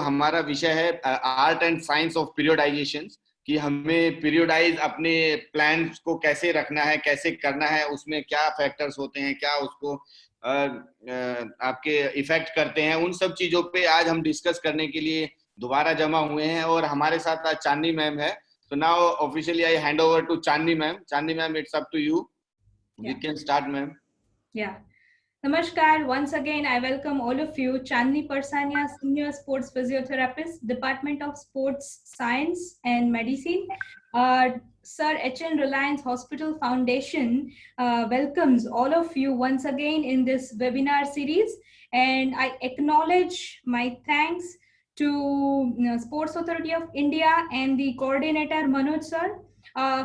हमारा विषय है आर्ट एंड साइंस ऑफ पीरियोडाइजेशन, कि हमें पीरियोडाइज अपने प्लान्स को कैसे रखना है, कैसे करना है, उसमें क्या फैक्टर्स होते हैं, क्या उसको आपके इफेक्ट करते हैं, उन सब चीजों पे आज हम डिस्कस करने के लिए दोबारा जमा हुए हैं। और हमारे साथ आज चांदनी मैम है। So now officially I hand over to Chandni ma'am. Chandni ma'am, it's up to you. We can start, ma'am. Yeah. Namaskar. Once again, I welcome all of you. Chandni Parsania, Senior Sports Physiotherapist, Department of Sports Science and Medicine. Sir HN Reliance Hospital Foundation welcomes all of you once again in this webinar series. And I acknowledge my thanks to Sports Authority of India and the coordinator Manoj sir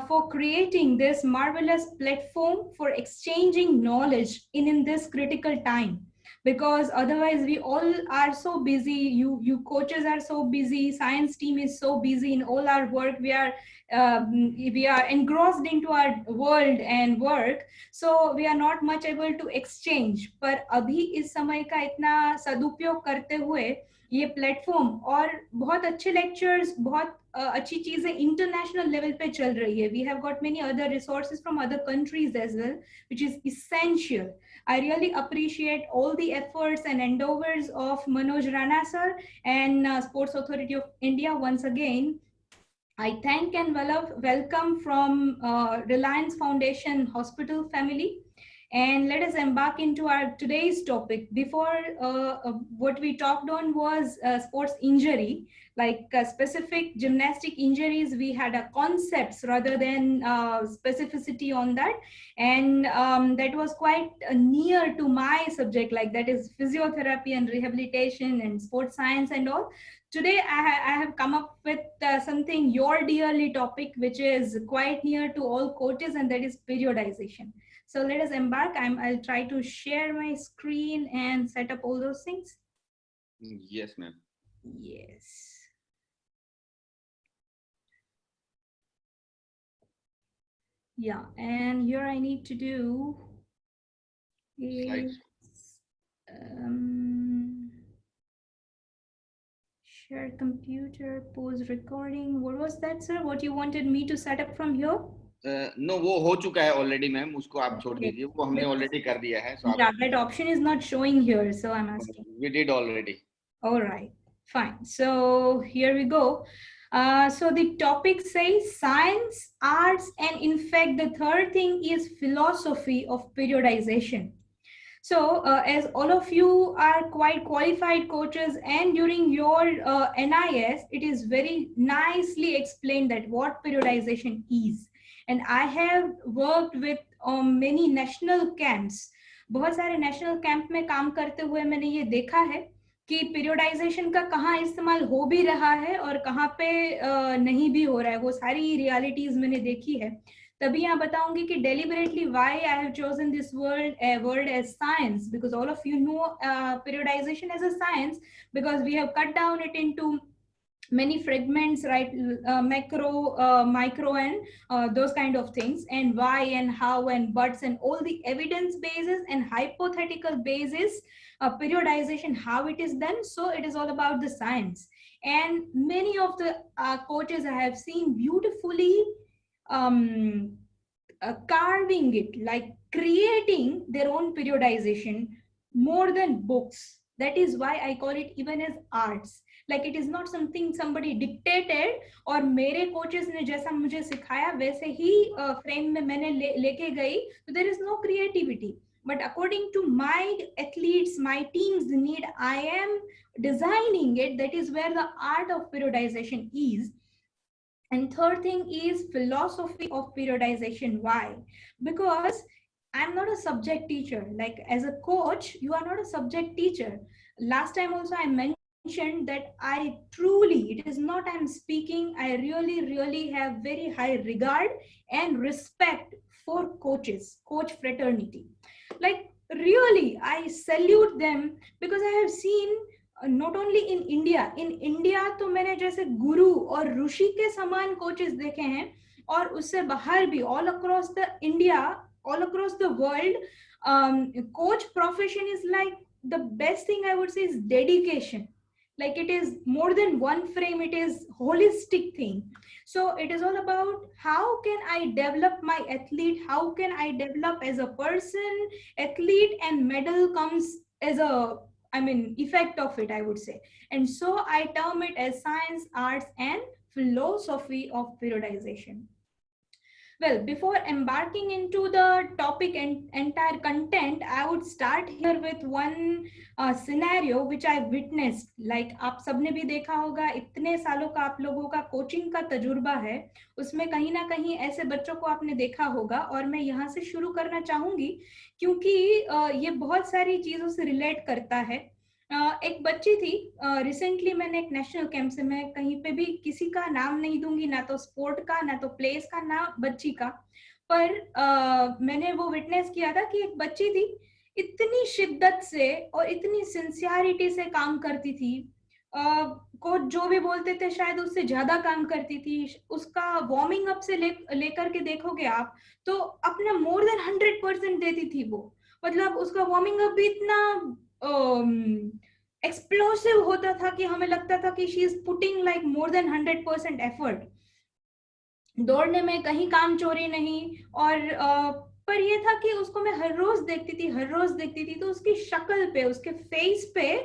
for creating this marvelous platform for exchanging knowledge in this critical time, because otherwise we all are so busy. You coaches are so busy, science team is so busy in all our work. We are engrossed into our world and work, so we are not much able to exchange. पर अभी इस समय का इतना सदुपयोग करते हुए ये प्लेटफॉर्म और बहुत अच्छे लेक्चर्स, बहुत अच्छी चीजें इंटरनेशनल लेवल पे चल रही है. We have got many other resources from other countries as well, which is essential. I really appreciate all the efforts and endeavors of Manoj Rana sir and Sports Authority of India once again. I thank and welcome from Reliance Foundation Hospital family. And let us embark into our today's topic. Before, what we talked on was sports injury, like specific gymnastic injuries. We had a concepts rather than specificity on that. And that was quite near to my subject, like that is physiotherapy and rehabilitation and sports science and all. Today, I have come up with something your dearly topic, which is quite near to all coaches, and that is periodization. So let us embark. I'll try to share my screen and set up all those things. Yes, ma'am. Yes. Yeah, and here I need to do is share computer, pause recording. What was that, sir? What you wanted me to set up from here? No, वो हो चुका है already, ma'am. उसको आप छोड़ दीजिए. वो हमने already कर दिया है. So yeah, that option is not showing here, so I'm asking. We did already. All right, fine. So here we go. So the topic says science, arts, and in fact, the third thing is philosophy of periodization. So as all of you are quite qualified coaches, and during your NIS, it is very nicely explained that what periodization is. And I have worked with many national camps. बहुत सारे national camp में काम करते हुए मैंने ये देखा है कि पीरियोडाइजेशन का कहाँ इस्तेमाल हो भी रहा है और कहाँ पे नहीं भी हो रहा है. वो सारी रियलिटीज मैंने देखी है. तभी यहाँ बताऊंगी कि deliberately why I have chosen this word as science, because all of you know periodization as a science, because we have cut down it into many fragments, right? Macro, micro, and those kind of things, and why and how and buts and all the evidence basis and hypothetical basis periodization, how it is done. So it is all about the science. And many of the coaches I have seen beautifully carving it, like creating their own periodization more than books. That is why I call it even as arts. Like it is not something somebody dictated और मेरे coaches ने जैसा मुझे सिखाया वैसे ही frame में मैंने लेके गई. So there is no creativity. But according to my athletes, my team's need, I am designing it. That is where the art of periodization is. And third thing is philosophy of periodization. Why? Because I'm not a subject teacher. Like as a coach, you are not a subject teacher. Last time also I mentioned that I truly, it is not I'm speaking, I really have very high regard and respect for coaches, coach fraternity. Like really, I salute them because I have seen not only in India तो मैंने जैसे गुरु और ऋषि के समान coaches देखे हैं, और उससे बाहर भी all across the India, all across the world, coach profession is like the best thing I would say is dedication. like it is more than one frame, it is holistic thing. So it is all about how can I develop my athlete, how can I develop as a person, athlete, and medal comes as a, I mean, effect of it, I would say. And so I term it as science, arts, and philosophy of periodization. Well, before embarking into the topic and entire content, I would start here with one scenario which I witnessed. Like आप सबने भी देखा होगा, इतने सालों का आप लोगों का कोचिंग का तजुर्बा है, उसमें कहीं ना कहीं ऐसे बच्चों को आपने देखा होगा। और मैं यहाँ से शुरू करना चाहूंगी क्योंकि ये बहुत सारी चीजों से रिलेट करता है। एक बच्ची थी, रिसेंटली मैंने एक नेशनल कैंप से, मैं कहीं पे भी किसी का नाम नहीं दूंगी, ना तो स्पोर्ट का, ना तो प्लेस का, ना बच्ची का, पर मैंने वो विटनेस किया था कि एक बच्ची थी, इतनी शिद्दत से और इतनी सिंसियरिटी से काम करती थी। कोच जो भी बोलते थे शायद उससे ज्यादा काम करती थी। उसका वार्मिंग अप से लेकर के देखोगे आप तो अपना मोर देन 100% देती थी वो। मतलब उसका वार्मिंग अप भी इतना एक्सप्लोसिव होता था कि हमें लगता था कि she is putting like more than 100% effort. दौड़ने में कहीं काम चोरी नहीं। और पर ये था कि उसको मैं हर रोज देखती थी, तो उसकी शक्ल पे, उसके फेस पे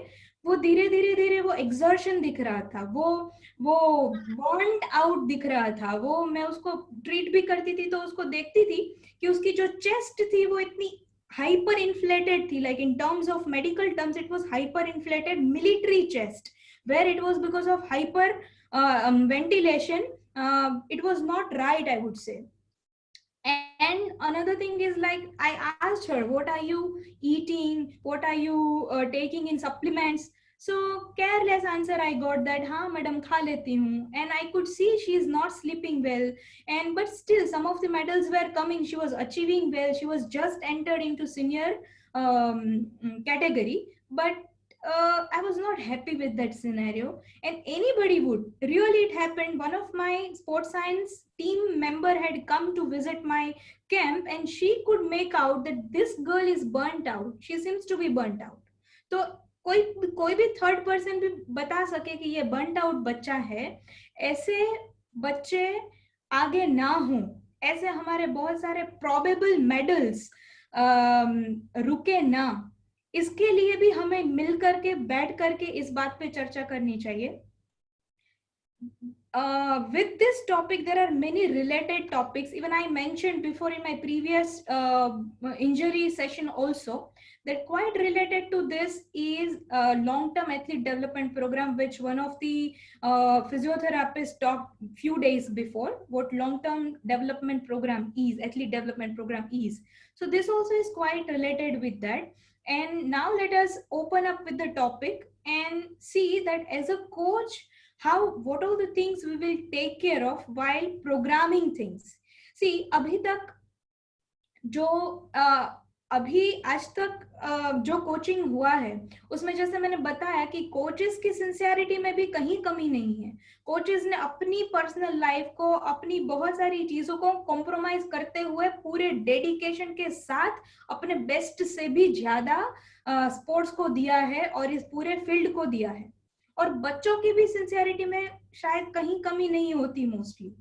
वो धीरे धीरे वो एक्सर्शन दिख रहा था, वो बॉन्ड आउट दिख रहा था। वो मैं उसको ट्रीट भी करती थी तो उसको देखती थी कि उसकी जो चेस्ट थी वो इतनी hyperinflated थी, like in terms of medical terms it was hyperinflated military chest, where it was because of hyper ventilation. It was not right, I would say. And another thing is, like, I asked her, what are you eating, what are you taking in supplements? So careless answer I got that, हाँ madam खा लेती हूँ. And I could see she is not sleeping well, and but still some of the medals were coming, she was achieving well, she was just entered into senior category. But I was not happy with that scenario, and anybody would. Really, it happened. One of my sports science team member had come to visit my camp, and she could make out that this girl is burnt out. She seems to be burnt out. तो कोई भी third person भी बता सके कि ये burned out बच्चा है, ऐसे बच्चे आगे ना हो, ऐसे हमारे बहुत सारे प्रोबेबल मेडल्स रुके ना, इसके लिए भी हमें मिल करके बैठ करके इस बात पे चर्चा करनी चाहिए. With this topic, there are many related topics. Even I mentioned before in my previous injury session also, that quite related to this is a long-term athlete development program, which one of the physiotherapists talked few days before, what long-term development program is, athlete development program is. So this also is quite related with that. And now let us open up with the topic and see that as a coach, what are the things we will take care of while programming things. See, अभी तक जो अभी आज तक जो coaching हुआ है उसमें जैसे मैंने बताया कि कोचेस की सिंसियरिटी में भी कहीं कमी नहीं है. कोचेस ने अपनी पर्सनल लाइफ को, अपनी बहुत सारी चीजों को कॉम्प्रोमाइज करते हुए पूरे डेडिकेशन के साथ अपने बेस्ट से भी ज्यादा स्पोर्ट्स को दिया है और इस पूरे फील्ड को दिया है. और बच्चों की भी सिंसियरिटी में शायद कहीं कमी नहीं होती मोस्टली.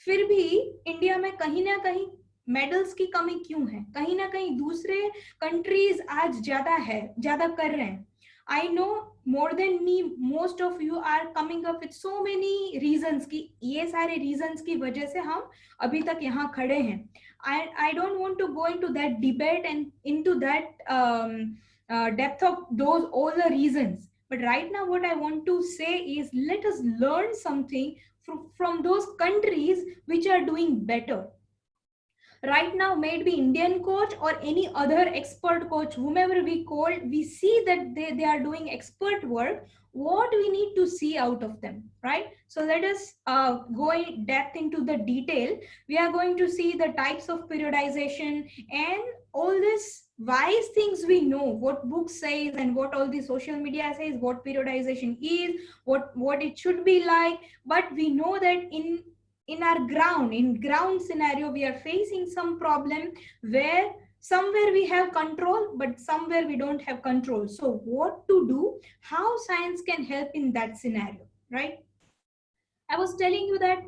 फिर भी इंडिया में कहीं ना कहीं मेडल्स की कमी क्यों है? कहीं ना कहीं दूसरे कंट्रीज आज ज्यादा कर रहे हैं. I know more than me, most of you are coming up with so many reasons कि ये सारे रीजंस की वजह से हम अभी तक यहाँ खड़े हैं. I don't want to go into that debate and into that depth of those all the reasons. But right now what I want to say is, let us learn something from those countries which are doing better. Right now, may it be Indian coach or any other expert coach, whomever we call, we see that they are doing expert work. What we need to see out of them, right? So let us go in depth into the detail. We are going to see the types of periodization and all this wise things we know, what book says and what all the social media says, what periodization is, what it should be like. But we know that in our ground scenario, we are facing some problem where somewhere we have control, but somewhere we don't have control. So what to do, how science can help in that scenario, right? I was telling you that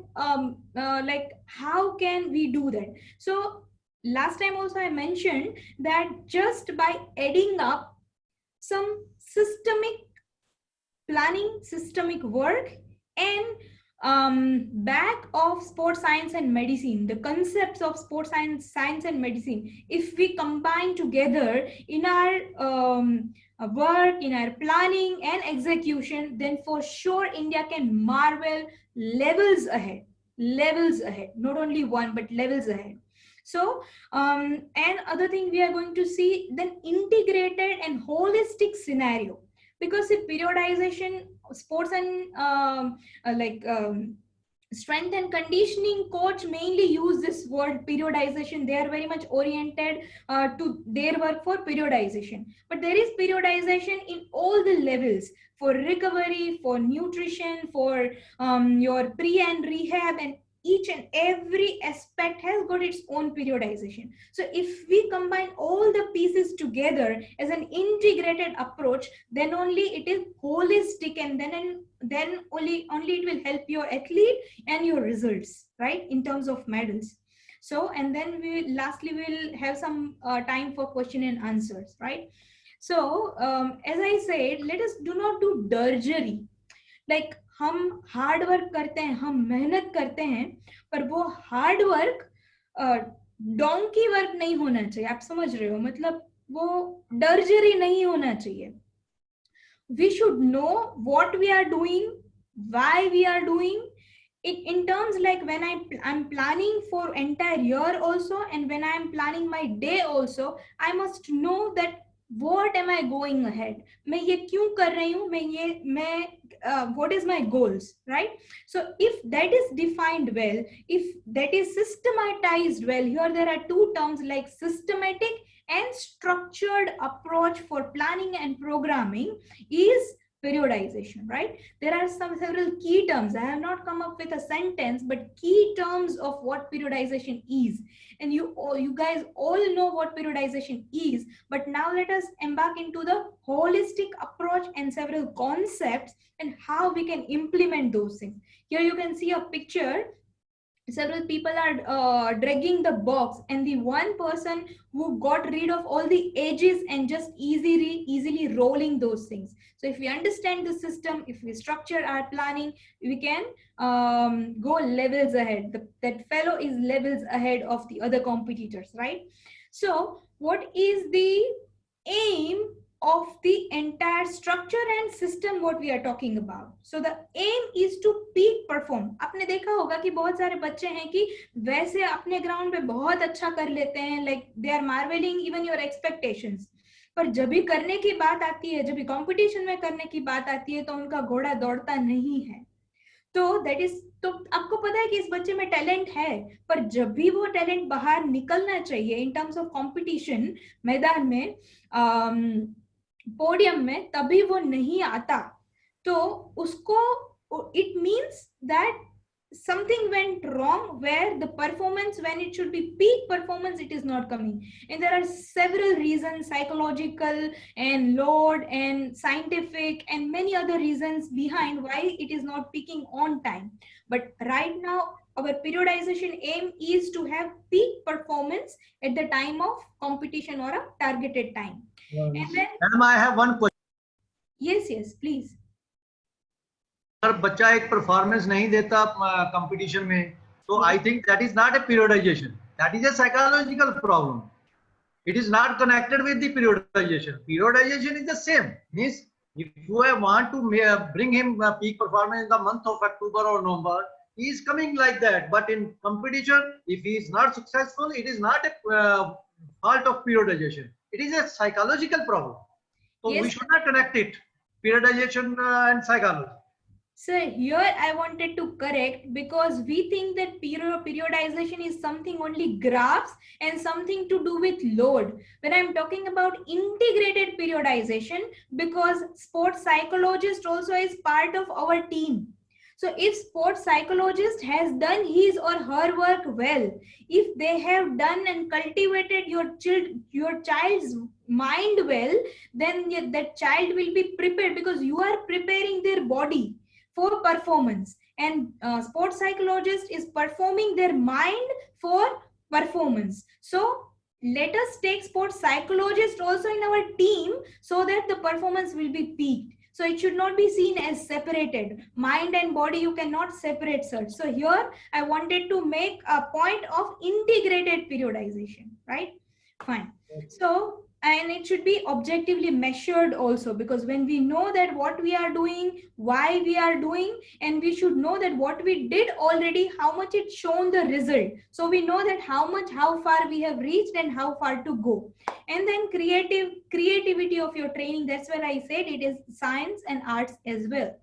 like how can we do that? So last time also I mentioned that just by adding up some systemic planning, systemic work, and back of sports science and medicine, the concepts of sports science and medicine, if we combine together in our work, in our planning and execution, then for sure India can marvel levels ahead, not only one, but levels ahead. So and other thing we are going to see, then integrated and holistic scenario, because the periodization, sports and strength and conditioning coach mainly use this word periodization. They are very much oriented to their work for periodization, but there is periodization in all the levels, for recovery, for nutrition, for your pre and rehab, and each and every aspect has got its own periodization. So if we combine all the pieces together as an integrated approach, then only it is holistic, and then only it will help your athlete and your results, right, in terms of medals. So, and then we lastly will have some time for question and answers, right? So as I said, let us do not do drudgery. Like हम hard work करते हैं, हम मेहनत करते हैं, पर वो hard work donkey work नहीं होना चाहिए, आप समझ रहे हो, मतलब वो डर्जरी नहीं होना चाहिए. We should know what we are doing, why we are doing it, in terms like when I'm planning for entire year also, and when I'm planning my day also, I must know that what am I going ahead, मैं ये क्यों कर रही हूँ, what is my goals, right? So if that is defined well, if that is systematized well, here there are two terms like systematic and structured approach for planning and programming is periodization, right? There are several key terms. I have not come up with a sentence, but key terms of what periodization is. And you guys all know what periodization is, but now let us embark into the holistic approach and several concepts and how we can implement those things. Here you can see a picture. Several people are dragging the box, and the one person who got rid of all the edges and just easily rolling those things. So if we understand the system, if we structure our planning, we can go levels ahead. That fellow is levels ahead of the other competitors, right? So what is the aim of the entire structure and system what we are talking about? So the aim is to peak perform. आपने देखा होगा कि बहुत सारे बच्चे हैं कि वैसे अपने ग्राउंड पे बहुत अच्छा कर लेते हैं, like they are marveling even your expectations, पर जब भी करने की बात आती है, जब भी कंपटीशन में करने की बात आती है, तो उनका घोड़ा दौड़ता नहीं है. तो दैट इज, तो आपको पता है कि इस बच्चे में टैलेंट है, पर जब भी वो टैलेंट बाहर निकलना चाहिए इन टर्म्स ऑफ कंपटीशन, मैदान में, पोडियम में, तभी वो नहीं आता. तो उसको, it means that something went wrong, where the performance, when it should be peak performance, it is not coming. And there are several reasons, psychological and load and scientific and many other reasons behind why it is not peaking on time. But right now our periodization aim is to have peak performance at the time of competition or a targeted time. And then Madam, I have one question. yes please. अगर बच्चा एक performance नहीं देता competition में, तो I think that is not a periodisation, that is a psychological problem. It is not connected with the periodization. Periodization is the same. Means if you want to bring him peak performance in the month of October or November, he is coming like that. But in competition, if he is not successful, it is not a fault of periodization. It is a psychological problem. So Yes, we should not connect it, periodization and psychology. So here I wanted to correct, because we think that periodization is something only graphs and something to do with load. When I'm talking about integrated periodization, because sports psychologist also is part of our team. So if sports psychologist has done his or her work well, if they have done and cultivated your child's mind well, then that child will be prepared, because you are preparing their body for performance, and sports psychologist is performing their mind for performance. So let us take sports psychologist also in our team, so that the performance will be peaked. So it should not be seen as separated. Mind and body, you cannot separate such. So here I wanted to make a point of integrated periodization, right? Fine. So, and it should be objectively measured also, because when we know that what we are doing, why we are doing, and we should know that what we did already, how much it's shown the result. So we know that how far we have reached and how far to go. And then creativity of your training, that's where I said it is science and arts as well.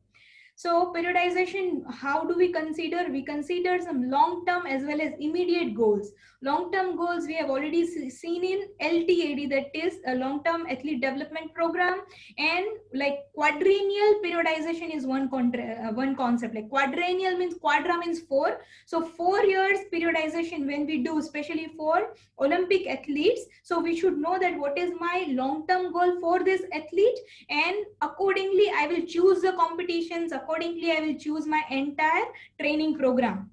So periodization, how do we consider? We consider some long-term as well as immediate goals. Long-term goals we have already seen in LTAD, that is a long-term athlete development program, and like quadrennial periodization is one concept. Like quadrennial means, quadra means 4. So 4 years periodization when we do, especially for Olympic athletes. So we should know that what is my long-term goal for this athlete, and accordingly I will choose the competitions, accordingly I will choose my entire training program.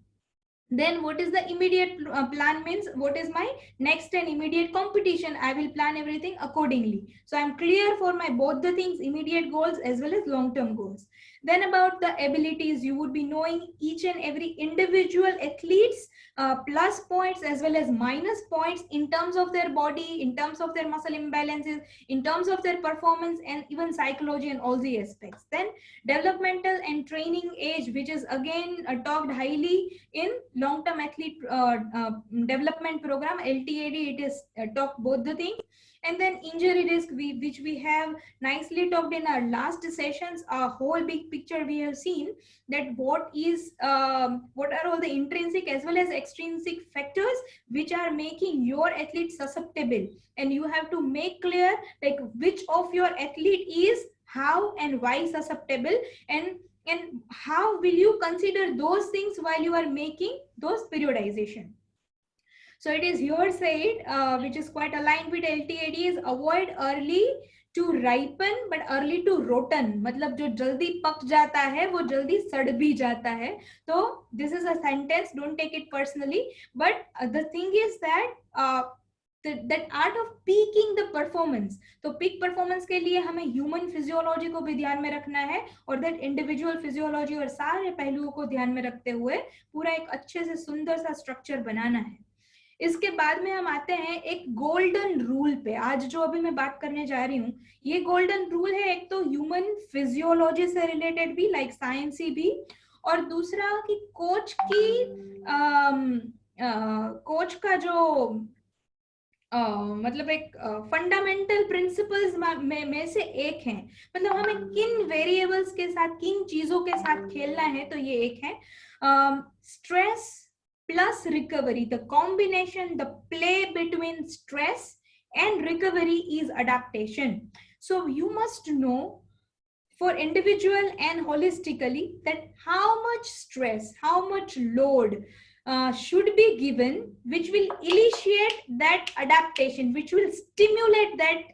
Then what is the immediate plan means, what is my next and immediate competition, I will plan everything accordingly. So I'm clear for my both the things, immediate goals as well as long-term goals. Then about the abilities, you would be knowing each and every individual athletes plus points as well as minus points in terms of their body, in terms of their muscle imbalances, in terms of their performance, and even psychology and all the aspects. Then developmental and training age, which is again talked highly in long-term athlete development program, LTAD, it is talked both the things. And then injury risk, which we have nicely talked in our last sessions, a whole big picture we have seen, that what are all the intrinsic as well as extrinsic factors which are making your athlete susceptible, and you have to make clear like which of your athlete is how and why susceptible, and how will you consider those things while you are making those periodization. So it is here said, which is quite aligned with LTAD, is avoid early to ripen but early to rotten. मतलब जो जल्दी पक जाता है वो जल्दी सड़ भी जाता है. So this is a sentence, don't take it personally, but the thing is that that art of peaking the performance. तो peak performance के लिए हमें human physiology को भी ध्यान में रखना है, और that individual physiology और सारे पहलुओं को ध्यान में रखते हुए पूरा एक अच्छे से सुंदर सा स्ट्रक्चर बनाना है. इसके बाद में हम आते हैं एक गोल्डन रूल पे. आज जो अभी मैं बात करने जा रही हूँ, ये गोल्डन रूल है, एक तो ह्यूमन फिजियोलॉजी से रिलेटेड भी, लाइक साइंस ही भी, और दूसरा कि कोच का जो मतलब एक फंडामेंटल प्रिंसिपल्स में से एक है. मतलब हमें किन वेरिएबल्स के साथ, किन चीजों के साथ खेलना है, तो ये एक है stress plus recovery. The combination, the play between stress and recovery is adaptation. So you must know for individual and holistically that how much stress, how much load should be given, which will initiate that adaptation, which will stimulate that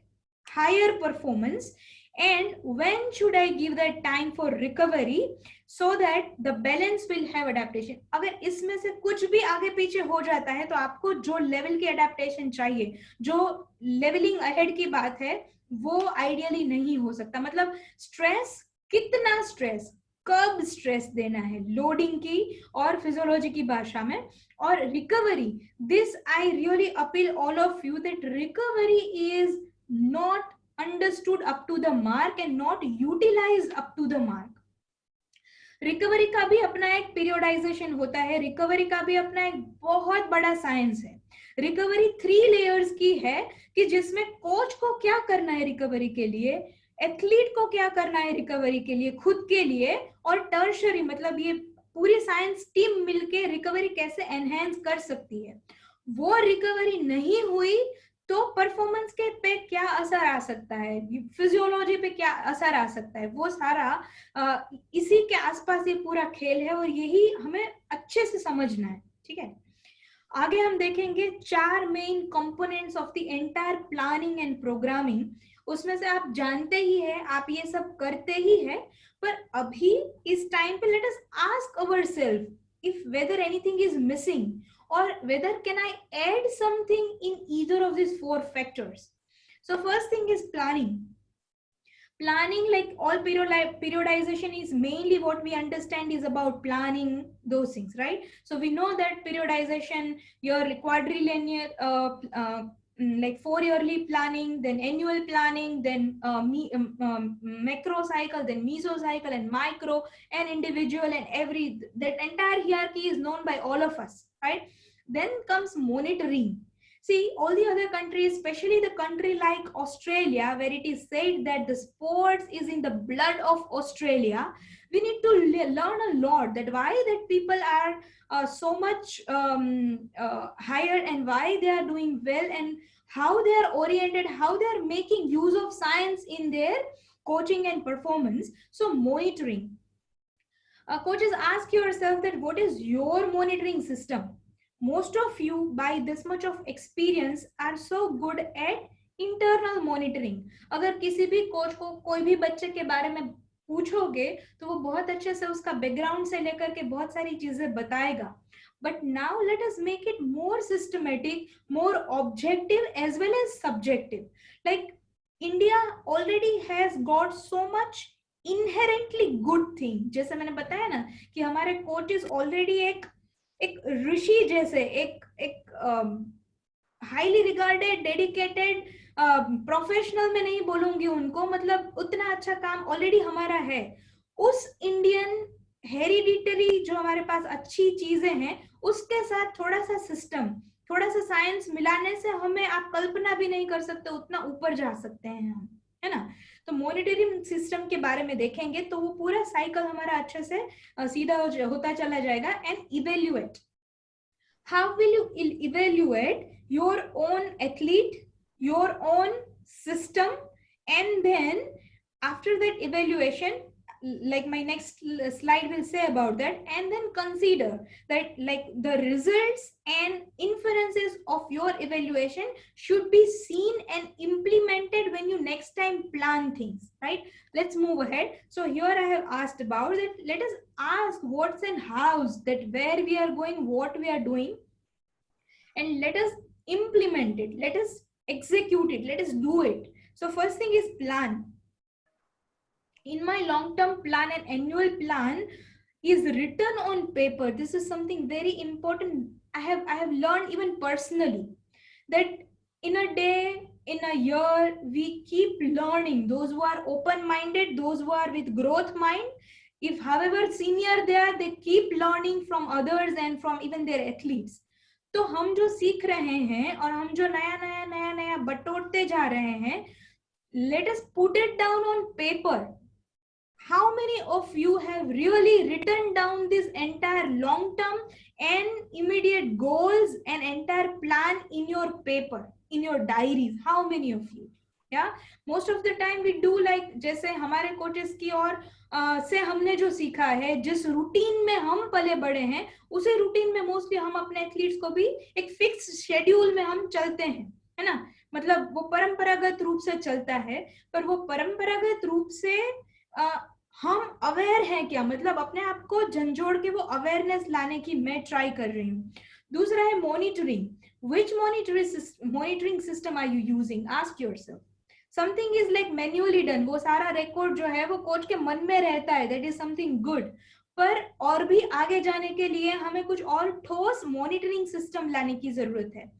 higher performance, and when should I give that time for recovery so that the balance will have adaptation. अगर इसमें से कुछ भी आगे पीछे हो जाता है तो आपको जो लेवल की adaptation चाहिए, जो leveling ahead की बात है, वो आइडियली नहीं हो सकता. मतलब स्ट्रेस, कितना स्ट्रेस, कब स्ट्रेस देना है, लोडिंग की और फिजियोलॉजी की भाषा में, और recovery, this I really appeal all of you that recovery is not understood up to the mark and not utilized up to the mark. Recovery का भी अपना एक पीरियोडाइजेशन होता है, रिकवरी का भी अपना एक बहुत बड़ा साइंस है. रिकवरी 3 लेयर्स की है कि जिसमें कोच को क्या करना है रिकवरी के लिए, एथलीट को क्या करना है रिकवरी के लिए, खुद के लिए, और टर्शरी मतलब ये पूरी साइंस टीम मिलके रिकवरी कैसे एनहेंस कर सकती है. वो रिकवरी नहीं हुई तो परफॉर्मेंस के पे क्या असर आ सकता है, फिजियोलॉजी पे क्या असर आ सकता है, वो सारा इसी के आसपास ये पूरा खेल है और यही हमें अच्छे से समझना है, ठीक है। आगे हम देखेंगे 4 main components of the entire planning and programming. उसमें से आप जानते ही है, आप ये सब करते ही है, पर अभी इस टाइम पे let us ask ourselves if whether anything is missing or whether can I add something in either of these 4 factors. So first thing is planning. Planning, like all periodization is mainly what we understand is about planning those things, right? So we know that periodization, your quadrilinear like 4 yearly planning, then annual planning, then macro cycle, then meso cycle, and micro, and individual, and that entire hierarchy is known by all of us, right? Then comes monitoring. See, all the other countries, especially the country like Australia, where it is said that the sports is in the blood of Australia, we need to learn a lot that why that people are so much higher, and why they are doing well, and how they are oriented, how they are making use of science in their coaching and performance. So monitoring. Coaches, ask yourself that what is your monitoring system? Most of you, by this much of experience, are so good at internal monitoring. अगर किसी भी coach को कोई भी बच्चे के बारे में पूछोगे तो वो बहुत अच्छे से उसका बैकग्राउंड से लेकर के बहुत सारी चीजें बताएगा. But now let us make it more systematic, more objective as well as subjective. Like India already has got so much inherently good thing. जैसे मैंने बताया ना कि हमारे कोचेस ऑलरेडी एक ऋषि जैसे, एक हाईली रिगार्डेड, डेडिकेटेड प्रोफेशनल में नहीं बोलूंगी उनको, मतलब उतना अच्छा काम ऑलरेडी हमारा है. उस इंडियन हेरिडिटरी जो हमारे पास अच्छी चीजें हैं, उसके साथ थोड़ा सा सिस्टम, थोड़ा सा साइंस मिलाने से हमें आप कल्पना भी नहीं कर सकते उतना ऊपर जा सकते हैं हम, है ना. तो मॉनिटरिंग सिस्टम के बारे में देखेंगे तो वो पूरा साइकिल हमारा अच्छे से सीधा होता चला जाएगा. And evaluate, how will you evaluate your own athlete, your own system, and then after that evaluation, like my next slide will say about that, and then consider that like the results and inferences of your evaluation should be seen and implemented when you next time plan things, right? Let's move ahead. So here I have asked about that. Let us ask what's and how's, that where we are going, what we are doing, and let us implement it, let us execute it, let us do it. So first thing is plan. In my long-term plan and annual plan is written on paper. This is something very important. I have learned even personally that in a day, in a year, we keep learning. Those who are open-minded, those who are with growth mind, if however senior they are, they keep learning from others and from even their athletes. तो हम जो सीख रहे हैं और हम जो नया बटोरते जा रहे हैं, let us put it down on paper. How many of you have really written down this entire long-term and immediate goals and entire plan in your paper, in your diaries? How many of you? Yeah, most of the time we do like, जैसे हमारे coaches की और से हमने जो सीखा है, जिस रूटीन में हम पले बड़े हैं, उसी रूटीन में मोस्टली हम अपने एथलीट्स को भी एक फिक्स शेड्यूल में हम चलते हैं, है ना. मतलब वो परंपरागत रूप से चलता है, पर वो परंपरागत रूप से हम अवेयर हैं क्या, मतलब अपने आप को झंझोड़ के वो अवेयरनेस लाने की मैं ट्राई कर रही हूँ. दूसरा है monitoring. Which monitoring system are you using? Ask yourself. Something is like manually done. वो सारा रिकॉर्ड जो है वो कोच के मन में रहता है. That is something good. पर और भी आगे जाने के लिए हमें कुछ और ठोस मॉनिटरिंग सिस्टम लाने की जरूरत है.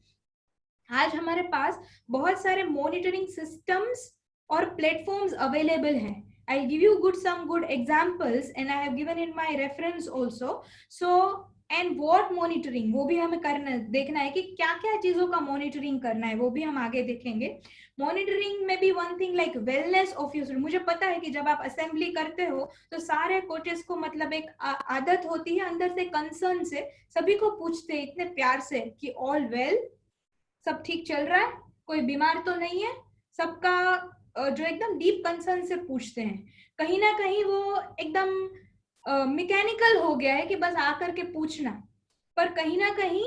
आज हमारे पास बहुत सारे मॉनिटरिंग सिस्टम्स और प्लेटफॉर्म्स अवेलेबल हैं. I'll give you some good examples, and I have given in my reference also. So, and what monitoring, वो भी हमें करना देखना है कि क्या क्या चीजों का मॉनिटरिंग करना है, वो भी हम आगे देखेंगे. मॉनिटरिंग में भी one thing like wellness of user. मुझे पता है कि जब आप असेंबली करते हो तो सारे कोचेस को मतलब एक आदत होती है अंदर से, कंसर्न से सभी को पूछते हैं इतने प्यार से कि ऑल वेल, सब ठीक चल रहा है, कोई बीमार तो नहीं है, सबका जो एकदम डीप कंसर्न से पूछते हैं। कहीं ना कहीं वो एकदम मैकेनिकल हो गया है कि बस आकर के पूछना, पर कहीं ना कहीं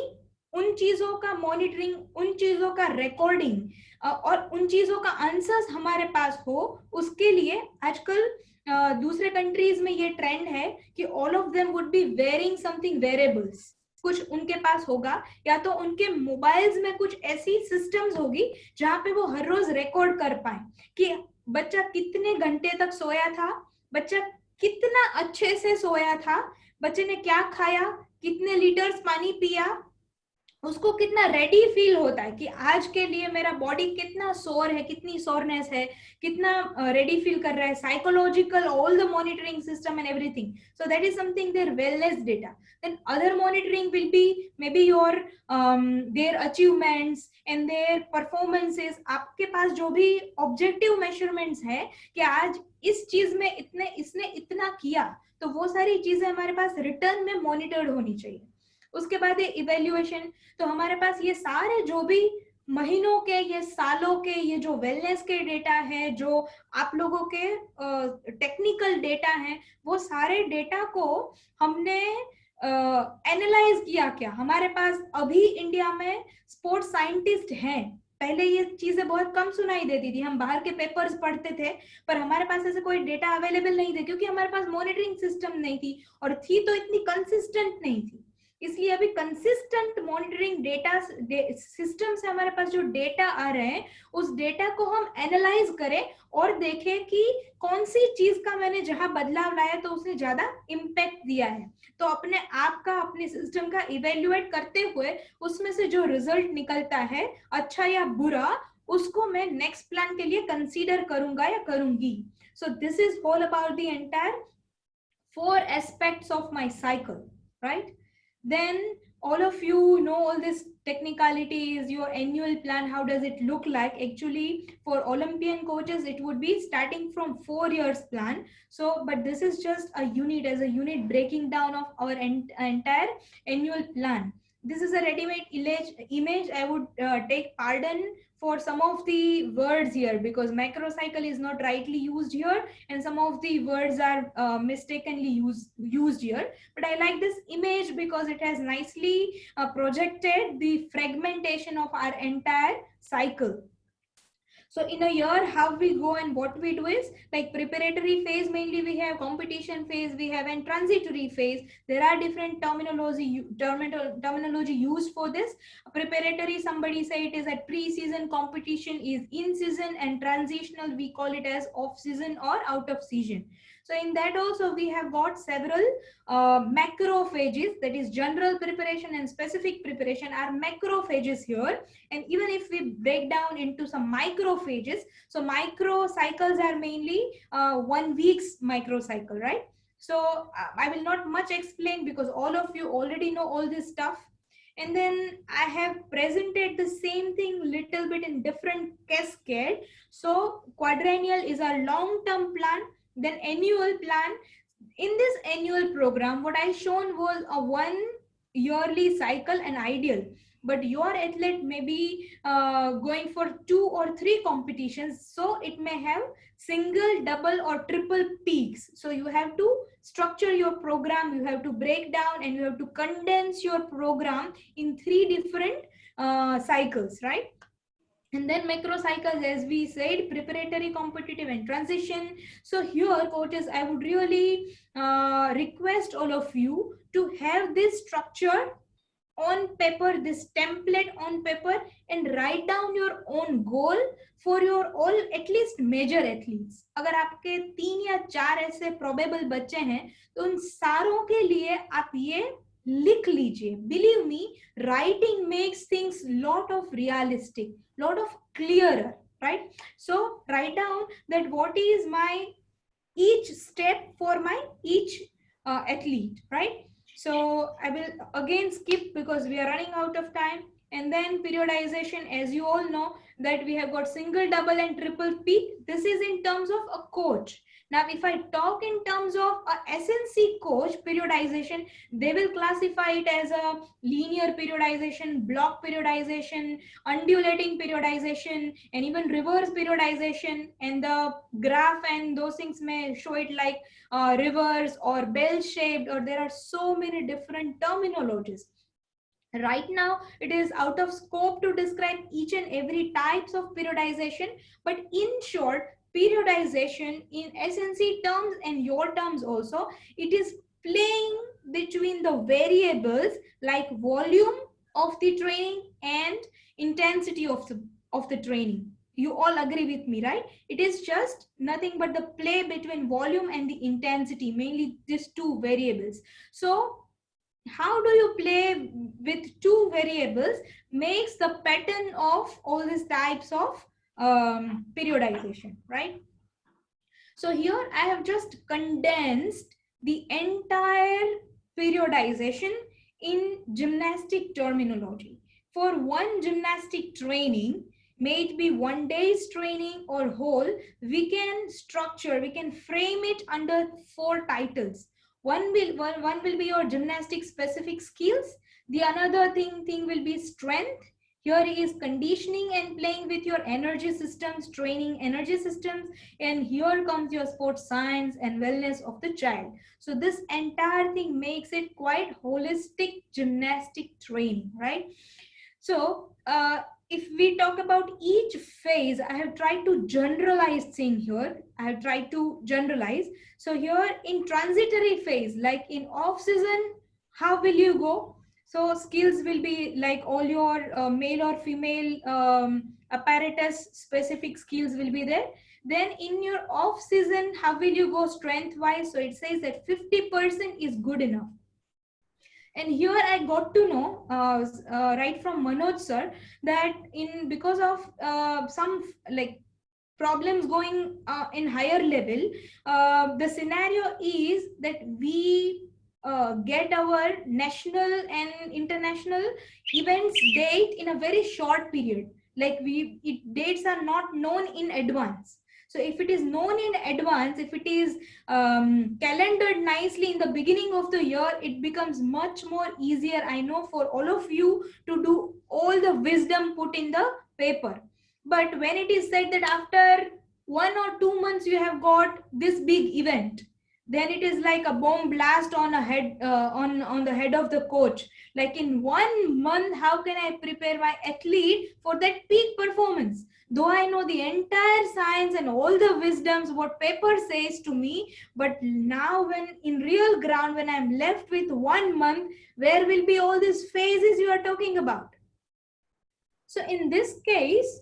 उन चीजों का मॉनिटरिंग, उन चीजों का रिकॉर्डिंग और उन चीजों का आंसर्स हमारे पास हो, उसके लिए आजकल दूसरे कंट्रीज में ये ट्रेंड है कि all of them would be wearing something wearables. कुछ उनके पास होगा, या तो उनके मोबाइल्स में कुछ ऐसी सिस्टम्स होगी जहां पे वो हर रोज रिकॉर्ड कर पाए कि बच्चा कितने घंटे तक सोया था, बच्चा कितना अच्छे से सोया था, बच्चे ने क्या खाया, कितने लीटर्स पानी पिया, उसको कितना रेडी फील होता है कि आज के लिए मेरा बॉडी कितना सोर है, कितनी सोरनेस है, कितना रेडी फील कर रहा है, psychological, all the monitoring system and everything. So that is something their wellness data. Then other monitoring will be maybe your their achievements and their performances. आपके पास जो भी objective measurements है कि आज इस चीज में इसने इतना किया, तो वो सारी चीजें हमारे पास रिटर्न में मॉनिटर्ड होनी चाहिए. उसके बाद है इवेल्युएशन. तो हमारे पास ये सारे जो भी महीनों के, ये सालों के, ये जो वेलनेस के डेटा है, जो आप लोगों के टेक्निकल डेटा है, वो सारे डेटा को हमने एनालाइज किया. क्या हमारे पास अभी इंडिया में स्पोर्ट्स साइंटिस्ट हैं? पहले ये चीजें बहुत कम सुनाई देती थी, हम बाहर के पेपर्स पढ़ते थे, पर हमारे पास ऐसे कोई डेटा अवेलेबल नहीं थे क्योंकि हमारे पास मॉनिटरिंग सिस्टम नहीं थी, और थी तो इतनी कंसिस्टेंट नहीं थी. इसलिए अभी कंसिस्टेंट मॉनिटरिंग डेटा सिस्टम से हमारे पास जो डेटा आ रहे हैं, उस डेटा को हम एनालाइज करें और देखें कि कौन सी चीज का मैंने जहां बदलाव लाया तो उसने ज्यादा इम्पैक्ट दिया है. तो अपने आप का, अपने सिस्टम का इवेल्युएट करते हुए उसमें से जो रिजल्ट निकलता है, अच्छा या बुरा, उसको मैं नेक्स्ट प्लान के लिए कंसीडर करूंगा या करूंगी. So this is all about the entire 4 aspects of my cycle, right? Then all of you know all this technicalities, your annual plan, how does it look like? Actually for Olympian coaches it would be starting from 4 years plan. So but this is just a unit, as a unit breaking down of our entire annual plan. This is a ready-made image. I would take pardon for some of the words here because macrocycle is not rightly used here and some of the words are mistakenly used here. But I like this image because it has nicely projected the fragmentation of our entire cycle. So in a year, how we go and what we do is like preparatory phase, mainly we have competition phase, we have and transitory phase. There are different terminology used for this. Preparatory, somebody say it is at pre-season, competition is in season, and transitional we call it as off season or out of season. So in that also we have got several macrophages, that is general preparation and specific preparation are macrophages here. And even if we break down into some microphages, so microcycles are mainly 1 week's microcycle, right? So I will not much explain because all of you already know all this stuff. And then I have presented the same thing little bit in different cascade. So quadrennial is a long-term plan, then annual plan. In this annual program, what I shown was a 1 yearly cycle and ideal. But your athlete may be going for 2 or 3 competitions, so it may have single, double or triple peaks. So you have to structure your program, you have to break down and you have to condense your program in 3 different cycles, right? And then macro cycles, as we said, preparatory, competitive and transition. So here coaches, I would really request all of you to have this structure on paper, this template on paper, and write down your own goal for your all at least major athletes. अगर आपके 3 या 4 ऐसे probable बच्चे हैं तो उन सारों के लिए आप ये लिख लीजिए. Believe me, writing makes things lot of realistic, lot of clearer, right? So write down that what is my each step for my each athlete, right? So I will again skip because we are running out of time. And then periodization, as you all know, that we have got single, double, and triple peak. This is in terms of a coach. Now, if I talk in terms of a SNC coach periodization, they will classify it as a linear periodization, block periodization, undulating periodization, and even reverse periodization. And the graph and those things may show it like reverse or bell shaped, or there are so many different terminologies. Right now, it is out of scope to describe each and every types of periodization, but in short, periodization in SNC terms and your terms also, it is playing between the variables like volume of the training and intensity of the training. You all agree with me, right? It is just nothing but the play between volume and the intensity, mainly these two variables. So how do you play with two variables makes the pattern of all these types of periodization, right? So here I have just condensed the entire periodization in gymnastic terminology. For one gymnastic training, may it be 1 day's training or whole, we can frame it under 4 titles. One will be your gymnastic specific skills. The another thing will be strength. Here is conditioning and playing with your energy systems, training energy systems. And here comes your sports science and wellness of the child. So this entire thing makes it quite holistic gymnastic training, right? So if we talk about each phase, I have tried to generalize thing here. So here in transitory phase, like in off season, how will you go? So skills will be like all your male or female apparatus specific skills will be there. Then in your off season, how will you go strength wise? So it says that 50% is good enough. And here I got to know right from Manoj sir that because of some like problems going in higher level, the scenario is that we get our national and international events date in a very short period. Like dates are not known in advance. So if it is known in advance, if it is calendared nicely in the beginning of the year, it becomes much more easier, I know, for all of you to do all the wisdom put in the paper. But when it is said that after 1 or 2 months you have got this big event, then it is like a bomb blast on a head on the head of the coach. Like in 1 month, how can I prepare my athlete for that peak performance? Though I know the entire science and all the wisdoms what paper says to me, but now when in real ground, when I'm left with 1 month, where will be all these phases you are talking about? So in this case,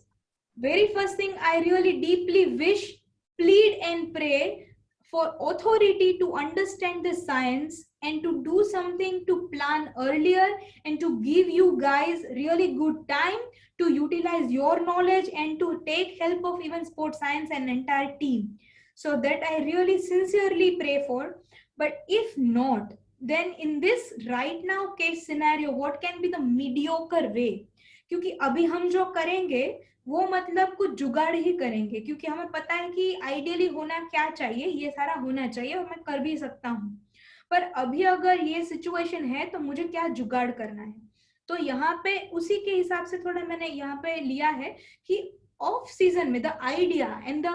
very first thing I really deeply wish, plead and pray for authority to understand the science and to do something to plan earlier and to give you guys really good time to utilize your knowledge and to take help of even sports science and entire team. So that I really sincerely pray for. But if not, then in this right now case scenario, what can be the mediocre way? क्योंकि अभी हम जो करेंगे वो मतलब कुछ जुगाड़ ही करेंगे, क्योंकि हमें पता है कि आइडियली होना क्या चाहिए, ये सारा होना चाहिए और मैं कर भी सकता हूँ, पर अभी अगर ये सिचुएशन है तो मुझे क्या जुगाड़ करना है. तो यहाँ पे उसी के हिसाब से थोड़ा मैंने यहाँ पे लिया है कि ऑफ सीजन में the idea and the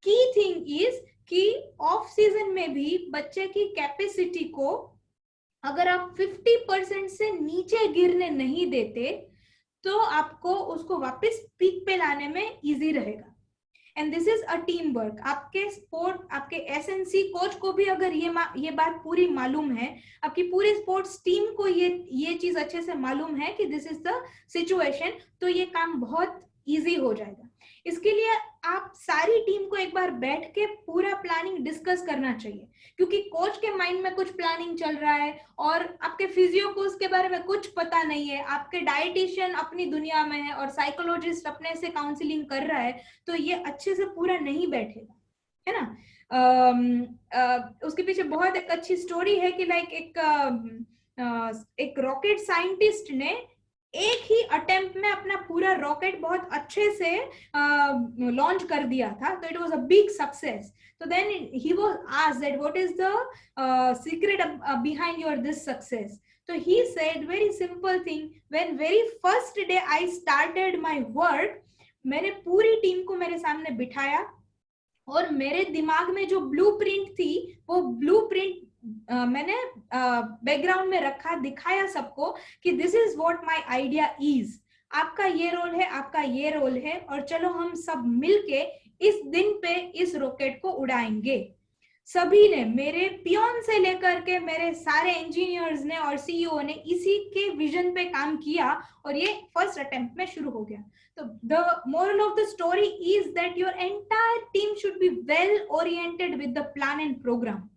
key thing is कि ऑफ सीजन में भी बच्चे की कैपेसिटी को अगर आप 50% से नीचे गिरने नहीं देते तो आपको उसको वापस पीक पे लाने में इजी रहेगा. And this is a team work. आपके एसएनसी कोच को भी अगर ये बात पूरी मालूम है, आपकी पूरी स्पोर्ट्स टीम को ये चीज अच्छे से मालूम है कि दिस इज द सिचुएशन, तो ये काम बहुत इजी हो जाएगा. इसके लिए आप सारी टीम को एक बार बैठ के पूरा प्लानिंग डिस्कस करना चाहिए, क्योंकि कोच के माइंड में कुछ प्लानिंग चल रहा है और आपके फिजियो को उसके बारे में कुछ पता नहीं है, आपके डाइटिशियन अपनी दुनिया में है और साइकोलॉजिस्ट अपने से काउंसलिंग कर रहा है, तो ये अच्छे से पूरा नहीं बैठेगा, है ना. उसके पीछे बहुत एक अच्छी स्टोरी है कि लाइक एक रॉकेट साइंटिस्ट ने एक ही अटेम्प्ट में अपना पूरा रॉकेट बहुत अच्छे से लॉन्च कर दिया था, तो it was a big success. So then he was asked that what is the secret behind your this success. So he said very simple thing, when very first day I started my work, मैंने पूरी team को मेरे सामने बिठाया और मेरे दिमाग में जो ब्लूप्रिंट थी वो ब्लूप्रिंट मैंने बैकग्राउंड में रखा, दिखाया सबको कि this is what my idea is. आपका ये रोल है, आपका ये रोल है, और चलो हम सब मिलके इस दिन पे इस रॉकेट को उड़ाएंगे. सभी ने, मेरे पियोन से लेकर के मेरे सारे इंजीनियर्स ने और सीईओ ने इसी के विजन पे काम किया और ये फर्स्ट अटेम्प्ट में शुरू हो गया. So the moral of the story is that your entire team should be well oriented with the plan and program,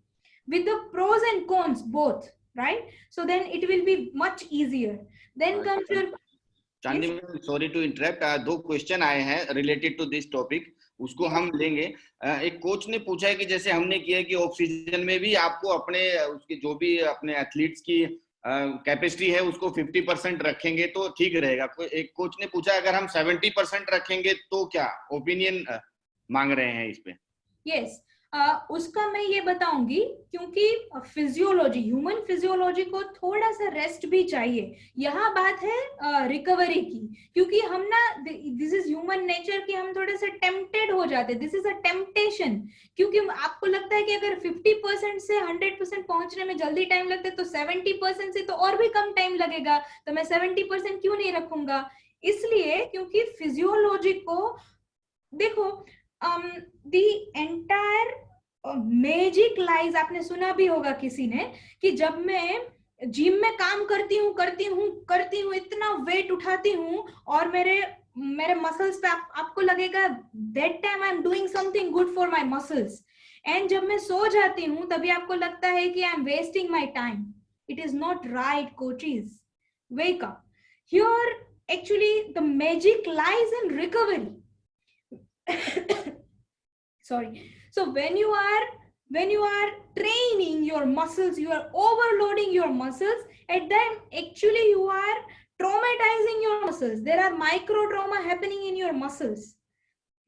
with the pros and cons both, right? So then it will be much easier. Then comes your चांदी ma'am, sorry to interrupt, 2 question आए हैं related to this topic, उसको हम लेंगे. एक coach ने पूछा है कि जैसे हमने किया कि ऑफ सीजन में भी आपको अपने उसके जो भी अपने एथलीट्स की कैपेसिटी है उसको 50% रखेंगे तो ठीक रहेगा. एक कोच ने पूछा अगर हम 70% रखेंगे तो क्या, ओपिनियन मांग रहे हैं इस पे. यस, उसका मैं ये बताऊंगी, क्योंकि फिजियोलॉजी, ह्यूमन फिजियोलॉजी को थोड़ा सा रेस्ट भी चाहिए. यहाँ बात है रिकवरी की, क्योंकि हम ना, दिस इज ह्यूमन नेचर कि हम थोड़े से टेम्प्टेड हो जाते. दिस इज अ टेम्पटेशन, क्योंकि आपको लगता है कि अगर 50% से 100% पहुंचने में जल्दी टाइम लगता है तो 70% से तो और भी कम टाइम लगेगा, तो मैं 70% क्यों नहीं रखूंगा. इसलिए क्योंकि फिजियोलॉजी को देखो, the entire magic lies, आपने सुना भी होगा किसी ने कि जब मैं जिम में काम करती हूँ, इतना वेट उठाती हूँ और मेरे मसल्स पे आपको लगेगा that time I'm doing something good for my muscles, and जब मैं सो जाती हूँ तभी आपको लगता है कि I'm wasting my time. It is not right, coaches. Wake up. Here actually the magic lies in recovery. Sorry. So when you are training your muscles, you are overloading your muscles, at then actually you are traumatizing your muscles. There are micro trauma happening in your muscles.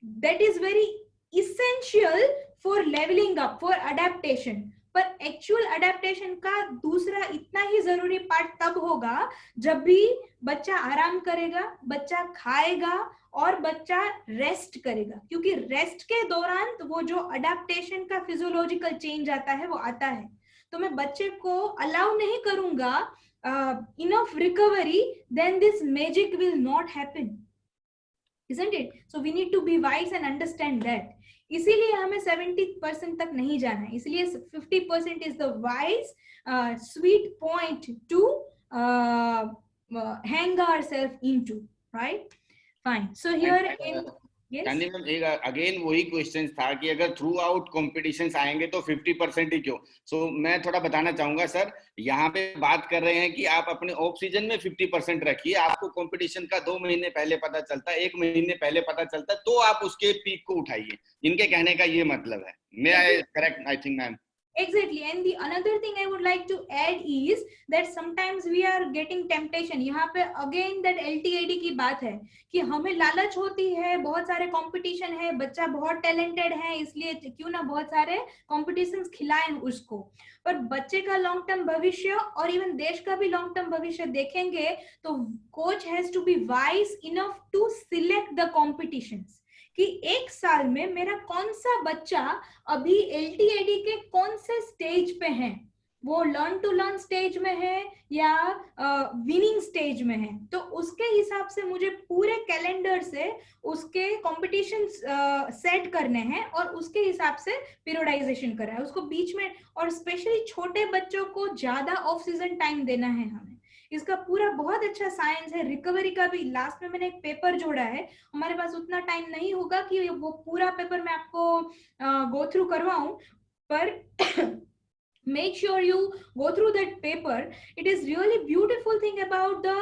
That is very essential for leveling up, for adaptation. पर actual adaptation का दूसरा इतना ही जरूरी part तब होगा जब भी बच्चा आराम करेगा, बच्चा खाएगा और बच्चा रेस्ट करेगा, क्योंकि रेस्ट के दौरान तो वो जो अडेप्टेशन का फिजियोलॉजिकल चेंज आता है वो आता है. तो मैं बच्चे को अलाउ नहीं करूंगा enough recovery, then this magic will not happen, isn't it? So we need to be wise and understand that. इसीलिए हमें 70% तक नहीं जाना है, इसलिए 50% is the wise sweet point to hang ourselves into, right? Fine. So here in चांदी ma'am, एक again वही क्वेश्चन था कि अगर थ्रू आउट कॉम्पिटिशन्स आएंगे तो 50% ही क्यों. सो मैं थोड़ा बताना चाहूंगा सर, यहाँ पे बात कर रहे हैं कि आप अपने ऑफ सीजन में 50% रखिए. आपको कंपटीशन का 2 महीने पहले पता चलता है, 1 महीने पहले पता चलता है, तो आप उसके पीक को उठाइए. इनके कहने का ये मतलब है. May I correct? I think ma'am. Exactly. And the another thing I would like to add is that sometimes we are getting temptation. यहाँ पे again that LTAD की बात है कि हमें लालच होती है, बहुत सारे कंपटीशन है, बच्चा बहुत टैलेंटेड है, इसलिए क्यों ना बहुत सारे कॉम्पिटिशन्स खिलाएं उसको. पर बच्चे का लॉन्ग टर्म भविष्य और इवन देश का भी लॉन्ग टर्म भविष्य देखेंगे तो coach has to be wise enough to select the competitions कि एक साल में मेरा कौन सा बच्चा अभी LTAD के कौन से स्टेज पे है, वो लर्न टू लर्न स्टेज में है या विनिंग स्टेज में है. तो उसके हिसाब से मुझे पूरे कैलेंडर से उसके कॉम्पिटिशन सेट करने हैं और उसके हिसाब से पीरियडाइजेशन करना है उसको बीच में. और स्पेशली छोटे बच्चों को ज्यादा ऑफ सीजन टाइम देना है हमें. इसका पूरा बहुत अच्छा साइंस है. रिकवरी का भी लास्ट में मैंने एक पेपर जोड़ा है. हमारे पास उतना टाइम नहीं होगा कि वो पूरा पेपर मैं आपको गो थ्रू करवाऊं, पर make sure you go through that paper. It is really beautiful thing about the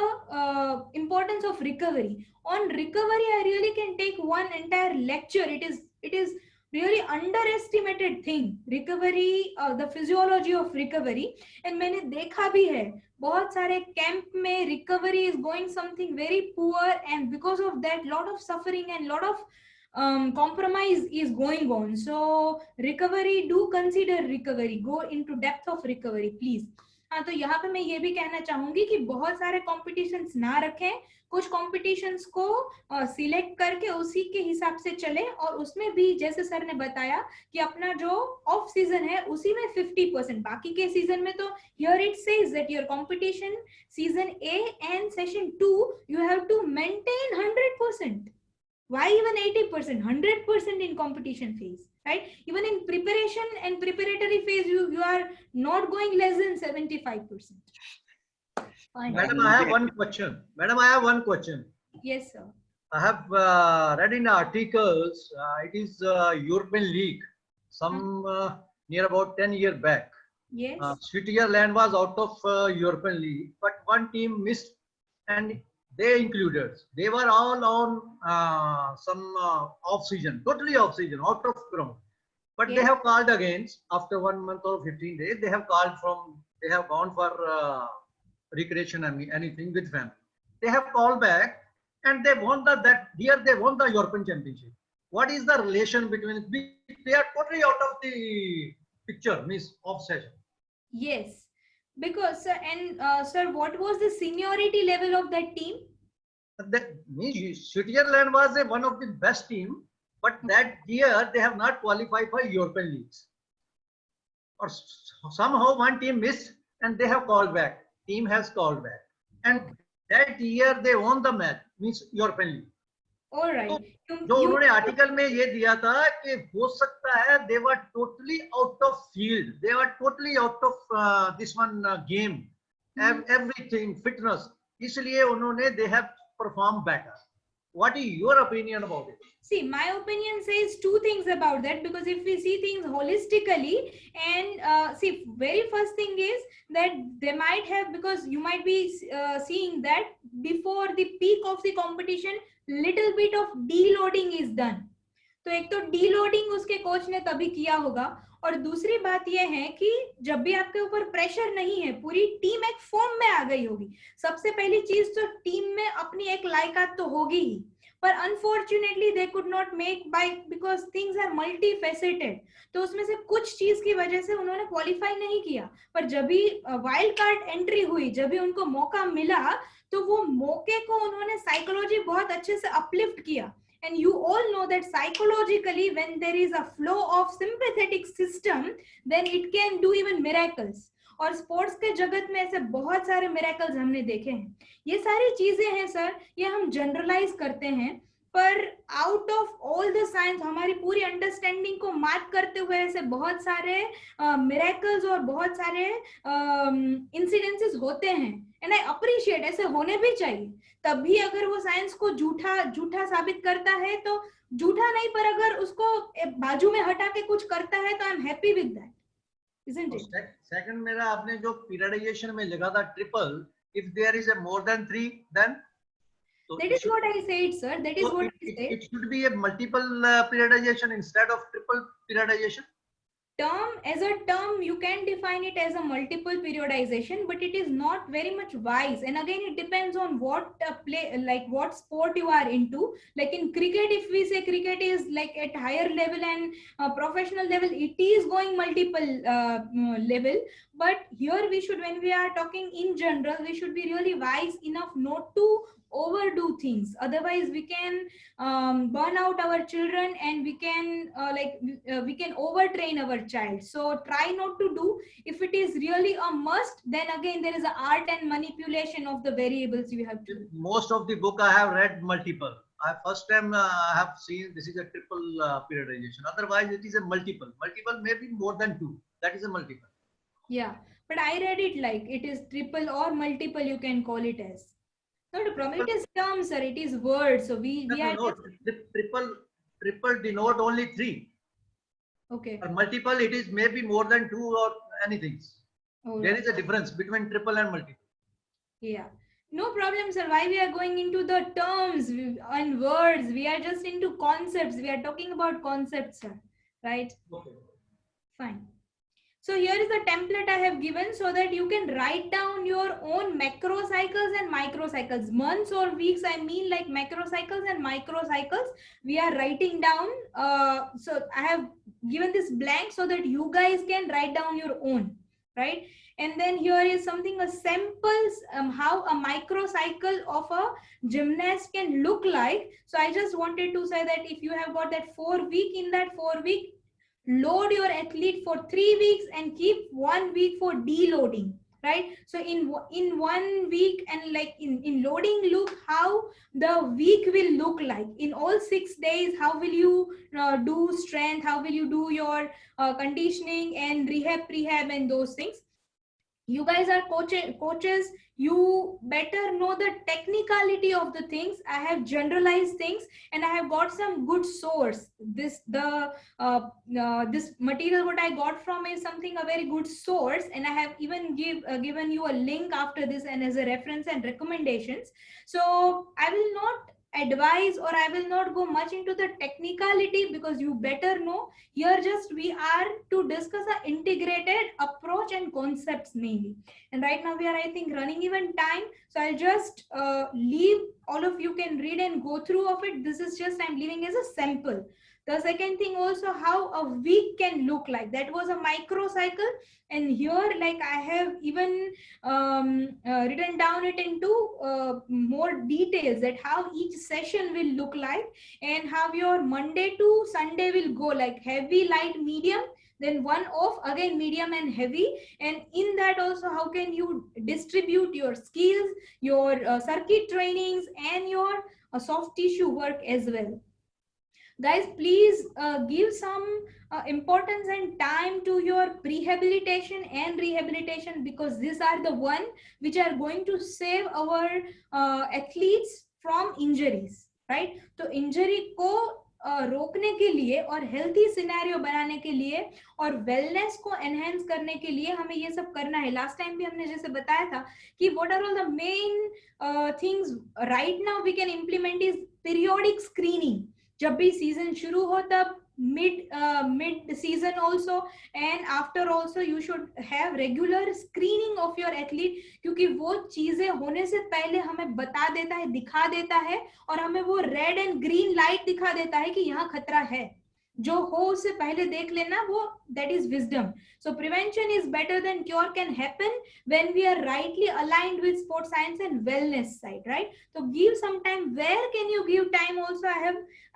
importance of recovery. On recovery I really can take one entire lecture. It is really underestimated thing, recovery, the physiology of recovery. And मैंने देखा भी है बहुत सारे camp में recovery is going something very poor, and because of that lot of suffering and lot of compromise is going on. So recovery, do consider recovery, go into depth of recovery please. हाँ, तो यहाँ पे मैं ये भी कहना चाहूंगी कि बहुत सारे कॉम्पिटिशन्स ना रखें, कुछ कॉम्पिटिशन्स को सिलेक्ट करके उसी के हिसाब से चले, और उसमें भी जैसे सर ने बताया कि अपना जो ऑफ सीजन है उसी में 50%, बाकी के सीजन में तो here it says that your competition season A and session 2 you have to maintain 100%. Why even 80%? 100% in competition phase, right? Even in preparation and preparatory phase, you are not going less than 75%. Fine. Madam, I have one question. Madam, I have one question. Yes, sir. I have read in articles, it is European League, some near about 10 years back. Yes. Switzerland was out of European League, but one team missed, and they included. They were all on some off season, totally off season, out of ground. But Yes. they have called against after 1 month or 15 days. They have called they have gone for recreation and anything with family. They have called back and they won that year. They won the European Championship. What is the relation between? They are totally out of the picture, means off session. Yes. Because sir, and sir, what was the seniority level of that team? That means Switzerland was one of the best team, but that year they have not qualified for European leagues. Or somehow one team missed and they have called back. Team has called back, and that year they won the match, means European league. All right. जो उन्होंने article में ये दिया था कि हो सकता है they were totally out of field, they were totally out of this one game, everything fitness, इसलिए उन्होंने they have performed better. What is your opinion about it? See, my opinion says two things about that, because if we see things holistically, and see, very first thing is that they might have, because you might be seeing that before the peak of the competition, little bit of deloading is done. तो एक तो deloading उसके coach ने तभी किया होगा, और दूसरी बात यह है कि जब भी आपके ऊपर प्रेशर नहीं है, पूरी टीम एक फॉर्म में आ गई होगी, सबसे पहली चीज तो टीम में अपनी एक लायकात तो होगी ही, पर unfortunately they could not make by because things are multi faceted, तो उसमें से कुछ चीज की वजह से उन्होंने क्वालिफाई नहीं किया। पर जब भी वाइल्ड कार्ड एंट्री हुई, जब भी उनको मौका मिला, तो वो मौके को उन्होंने साइकोलॉजी बहुत अच्छे से अपलिफ्ट किया। And you all know that psychologically, when there is a flow of sympathetic system, then it can do even miracles. और स्पोर्ट्स के जगत में ऐसे बहुत सारे मिरेकल्स हमने देखे हैं। ये सारी चीजें हैं सर, ये हम जनरलाइज करते हैं, पर out of all the science हमारी पूरी अंडरस्टैंडिंग को मार्क करते हुए ऐसे बहुत सारे मिरेकल्स और बहुत सारे इंसिडेंसेस होते हैं, एंड आई अप्रिशिएट, ऐसे होने भी चाहिए। तभी अगर वो साइंस को झूठा साबित करता है तो झूठा नहीं, पर अगर उसको बाजू में हटा के कुछ करता है तो I am happy with that, isn't it? Second मेरा आपने जो पीरियडाइजेशन में लिखा था triple, if there is a more than 3 then so that is what I said, sir, that is what I said. It should be a multiple periodization instead of triple periodization. Term, as a term you can define it as a multiple periodization, but it is not very much wise, and again it depends on what like what sport you are into. Like in cricket, if we say cricket is like at higher level and professional level, it is going multiple level, but here we should, when we are talking in general, we should be really wise enough not to overdo things, otherwise we can burn out our children, and we can we can overtrain our child. So try not to do. If it is really a must, then again there is an art and manipulation of the variables you have to do. Most of the book I have read multiple. I first time I have seen this is a triple periodization, otherwise it is a multiple may be more than 2, that is a multiple. Yeah, but I read it like it is triple or multiple, you can call it as. Not a problem, it is terms, sir, it is words, so we are no, triple denote only 3. Okay. Or multiple, it is maybe more than 2 or anything. Oh, there is a difference between triple and multiple. Yeah, no problem, sir. Why we are going into the terms and words? We are just into concepts. We are talking about concepts, sir. right? Okay. Fine. So here is the template I have given so that you can write down your own macrocycles and microcycles. Months or weeks, I mean like macrocycles and microcycles. We are writing down. So I have given this blank so that you guys can write down your own, right? And then here is something, a samples, how a microcycle of a gymnast can look like. So I just wanted to say that if you have got that 4 week, in that 4 week, load your athlete for 3 weeks and keep 1 week for deloading, right? So in 1 week, and like in loading loop, how the week will look like in all 6 days. How will you do strength, how will you do your conditioning and rehab and those things. You guys are coaches, you better know the technicality of the things. I have generalized things and I have got some good source. This material what I got from is something a very good source, and I have even given you a link after this and as a reference and recommendations. So I will not advise, or I will not go much into the technicality, because you better know. Here just we are to discuss an integrated approach and concepts mainly. And right now we are, I think, running even time. So I'll just leave, all of you can read and go through of it. This is just, I'm leaving as a sample. The second thing also, how a week can look like. That was a microcycle. And here, like I have even written down it into more details, that how each session will look like, and how your Monday to Sunday will go, like heavy, light, medium, then one off, again medium and heavy. And in that also, how can you distribute your skills, your circuit trainings, and your soft tissue work as well. Guys, please give some importance and time to your prehabilitation and rehabilitation, because these are the one which are going to save our athletes from injuries, right? तो injury को रोकने के लिए और healthy scenario बनाने के लिए और वेलनेस को एनहेंस करने के लिए हमें ये सब करना है. लास्ट टाइम भी हमने जैसे बताया था कि what are all the main things right now we can implement is periodic screening. जब भी सीजन शुरू हो तब mid season also and after also you should have regular screening of your athlete, क्योंकि वो चीजें होने से पहले हमें बता देता है, दिखा देता है, और हमें वो रेड एंड ग्रीन लाइट दिखा देता है कि यहाँ खतरा है. जो हो उससे पहले देख लेना, वो that is wisdom. So prevention is better than cure can happen when we are rightly aligned with sports science and wellness side, right? So give some time. Where can you give time also?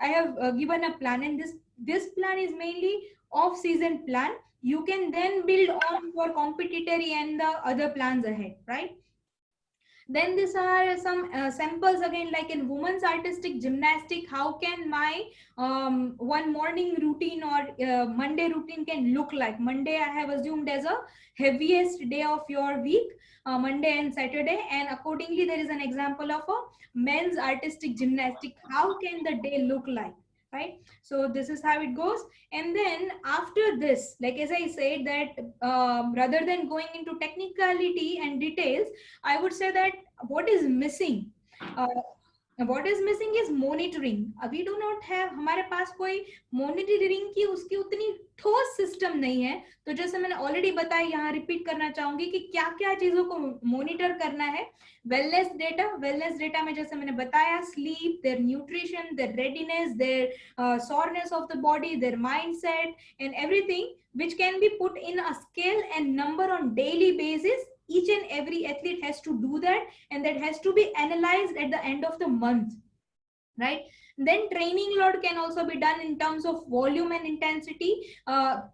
I have given a plan, and this plan is mainly off season plan. You can then build on your competitory and the other plans ahead, right? Then these are some samples again, like in women's artistic gymnastic, how can my one morning routine or Monday routine can look like. Monday I have assumed as a heaviest day of your week, Monday and Saturday, and accordingly there is an example of a men's artistic gymnastic. How can the day look like, right? So this is how it goes. And then after this, like as I said that rather than going into technicality and details, I would say that what is missing is monitoring. We do not have, हमारे पास कोई monitoring की उसकी उतनी ठोस system नहीं है. तो जैसे मैंने ऑलरेडी बताया, यहाँ रिपीट करना चाहूंगी कि क्या क्या चीजों को मॉनिटर करना है. वेलनेस डेटा में जैसे मैंने बताया, sleep, their nutrition, their readiness, their soreness of the body, their mindset, and everything which can be put in a scale and number on daily basis. Each and every athlete has to do that, and that has to be analyzed at the end of the month, right? Then training load can also be done in terms of volume and intensity.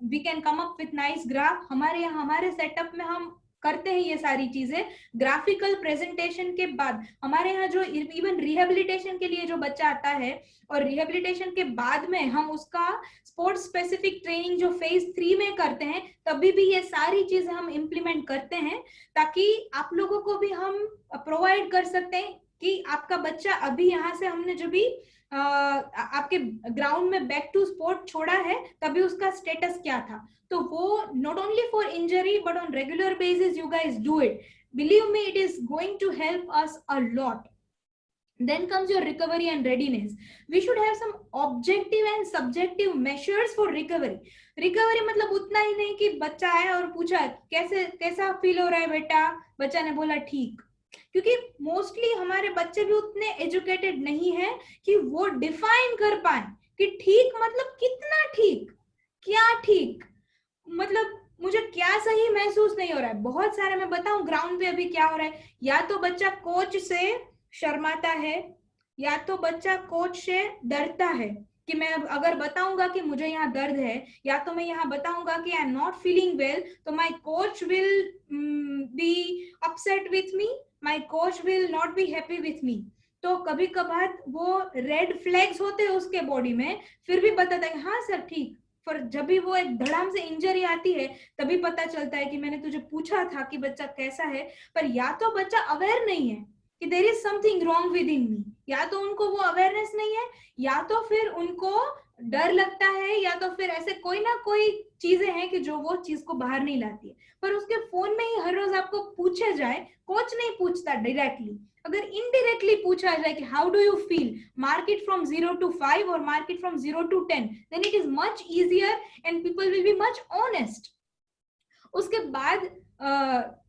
We can come up with nice graph. हमारे setup में हम करते हैं ये सारी चीजें graphical presentation के बाद. हमारे यहाँ जो इवन रिहेबिलिटेशन के लिए जो बच्चा आता है, और रिहेबिलिटेशन के बाद में हम उसका स्पोर्ट्स स्पेसिफिक ट्रेनिंग जो फेज 3 में करते हैं, तभी भी ये सारी चीजें हम इम्प्लीमेंट करते हैं, ताकि आप लोगों को भी हम प्रोवाइड कर सकते हैं कि आपका बच्चा अभी यहाँ से हमने जो भी आपके ग्राउंड में बैक टू स्पोर्ट छोड़ा है, तभी उसका स्टेटस क्या था. तो वो not only for injury but on regular basis you guys do it. Believe me, it is going to help us a lot. Then comes your recovery and readiness. We should have some objective and subjective measures for recovery. Recovery मतलब उतना ही नहीं कि बच्चा आया और पूछा कैसा feel हो रहा है बेटा, बच्चा ने बोला ठीक, क्योंकि मोस्टली हमारे बच्चे भी उतने एजुकेटेड नहीं है कि वो डिफाइन कर पाए कि ठीक मतलब कितना ठीक, क्या ठीक, मतलब मुझे क्या सही महसूस नहीं हो रहा है। बहुत सारे मैं बताऊं ग्राउंड पे अभी क्या हो रहा है, या तो बच्चा कोच से शर्माता है, या तो बच्चा कोच से डरता है कि मैं अगर बताऊंगा कि मुझे यहाँ दर्द है, या तो मैं यहाँ बताऊंगा कि I am not feeling well, तो my coach will be upset with me, my coach will not be happy with me. तो कभी कभार वो रेड फ्लैग्स होते हैं उसके बॉडी में, फिर भी बताता है हाँ सर ठीक, पर जब भी वो एक धड़ाम से इंजरी आती है तभी पता चलता है कि मैंने तुझे पूछा था कि बच्चा कैसा है, पर या तो बच्चा अवेयर नहीं है कि there is something wrong within me, या तो उनको वो अवेयरनेस नहीं है, या तो फिर उनको डर लगता है, या तो फिर ऐसे कोई ना कोई चीजें हैं कि जो वो चीज को बाहर नहीं लाती है। पर उसके फोन में ही हर रोज आपको पूछा जाए, कोच नहीं पूछता डायरेक्टली, अगर इनडायरेक्टली पूछा जाए कि how do you feel, mark it from 0 to 5 और mark it from 0 to 10, then it is much easier and people will be much honest. उसके बाद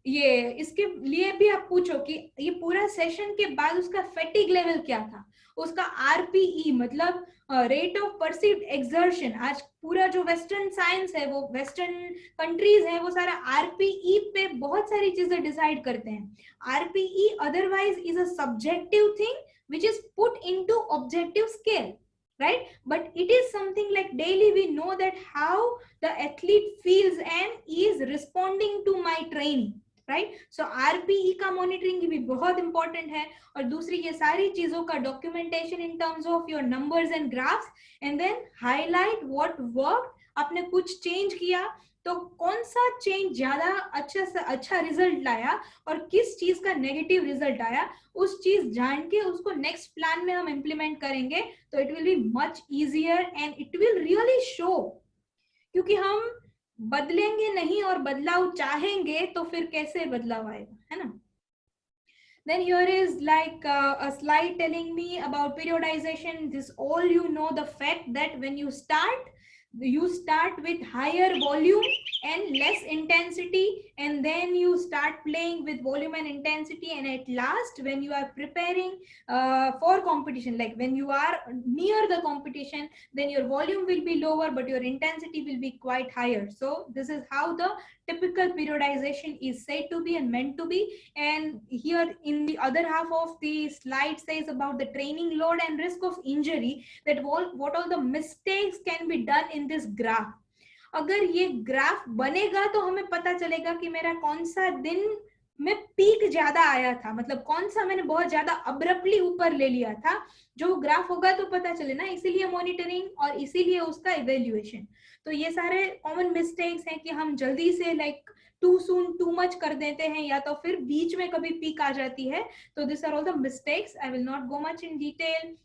ये इसके लिए भी आप पूछो कि ये पूरा सेशन के बाद उसका फैटिग लेवल क्या था, उसका आरपीई मतलब रेट ऑफ परसीव्ड एक्सर्शन। आज पूरा जो वेस्टर्न साइंस है, वो वेस्टर्न कंट्रीज है, वो सारा आरपीई पे बहुत सारी चीजें डिसाइड करते हैं। RPE otherwise is a subjective thing which is put into objective scale, right? But it is something like daily we know that how the athlete feels and is responding to my training, right? So RPE का monitoring भी बहुत important है। और दूसरी ये सारी चीजों का documentation in terms of your numbers and graphs, and then highlight what worked, आपने कुछ change किया तो कौन सा चेंज ज्यादा अच्छा से अच्छा रिजल्ट लाया और किस चीज का नेगेटिव रिजल्ट आया, उस चीज जान के उसको नेक्स्ट प्लान में हम इम्प्लीमेंट करेंगे तो it will be much easier and it will really show. क्योंकि हम बदलेंगे नहीं और बदलाव चाहेंगे तो फिर कैसे बदलाव आएगा, है ना? Then here is like a slide telling me about periodization. This all you know the fact that when you start with higher volume and less intensity, and then you start playing with volume and intensity, and at last when you are preparing for competition, like when you are near the competition, then your volume will be lower but your intensity will be quite higher. So this is how the typical periodization is said to be and meant to be. And here in the other half of the slide says about the training load and risk of injury, that what all the mistakes can be done in this graph. अगर ये graph बनेगा तो हमें पता चलेगा कि मेरा कौन सा दिन में पीक ज्यादा आया था, मतलब कौन सा मैंने बहुत ज्यादा अब्रप्टली ऊपर ले लिया था। जो ग्राफ होगा तो पता चले ना, इसीलिए मॉनिटरिंग और इसीलिए उसका इवेल्युएशन। तो ये सारे कॉमन मिस्टेक्स हैं कि हम जल्दी से like too soon too much कर देते हैं, या तो फिर बीच में कभी पीक आ जाती है। तो this are all the mistakes, I will not go much in detail.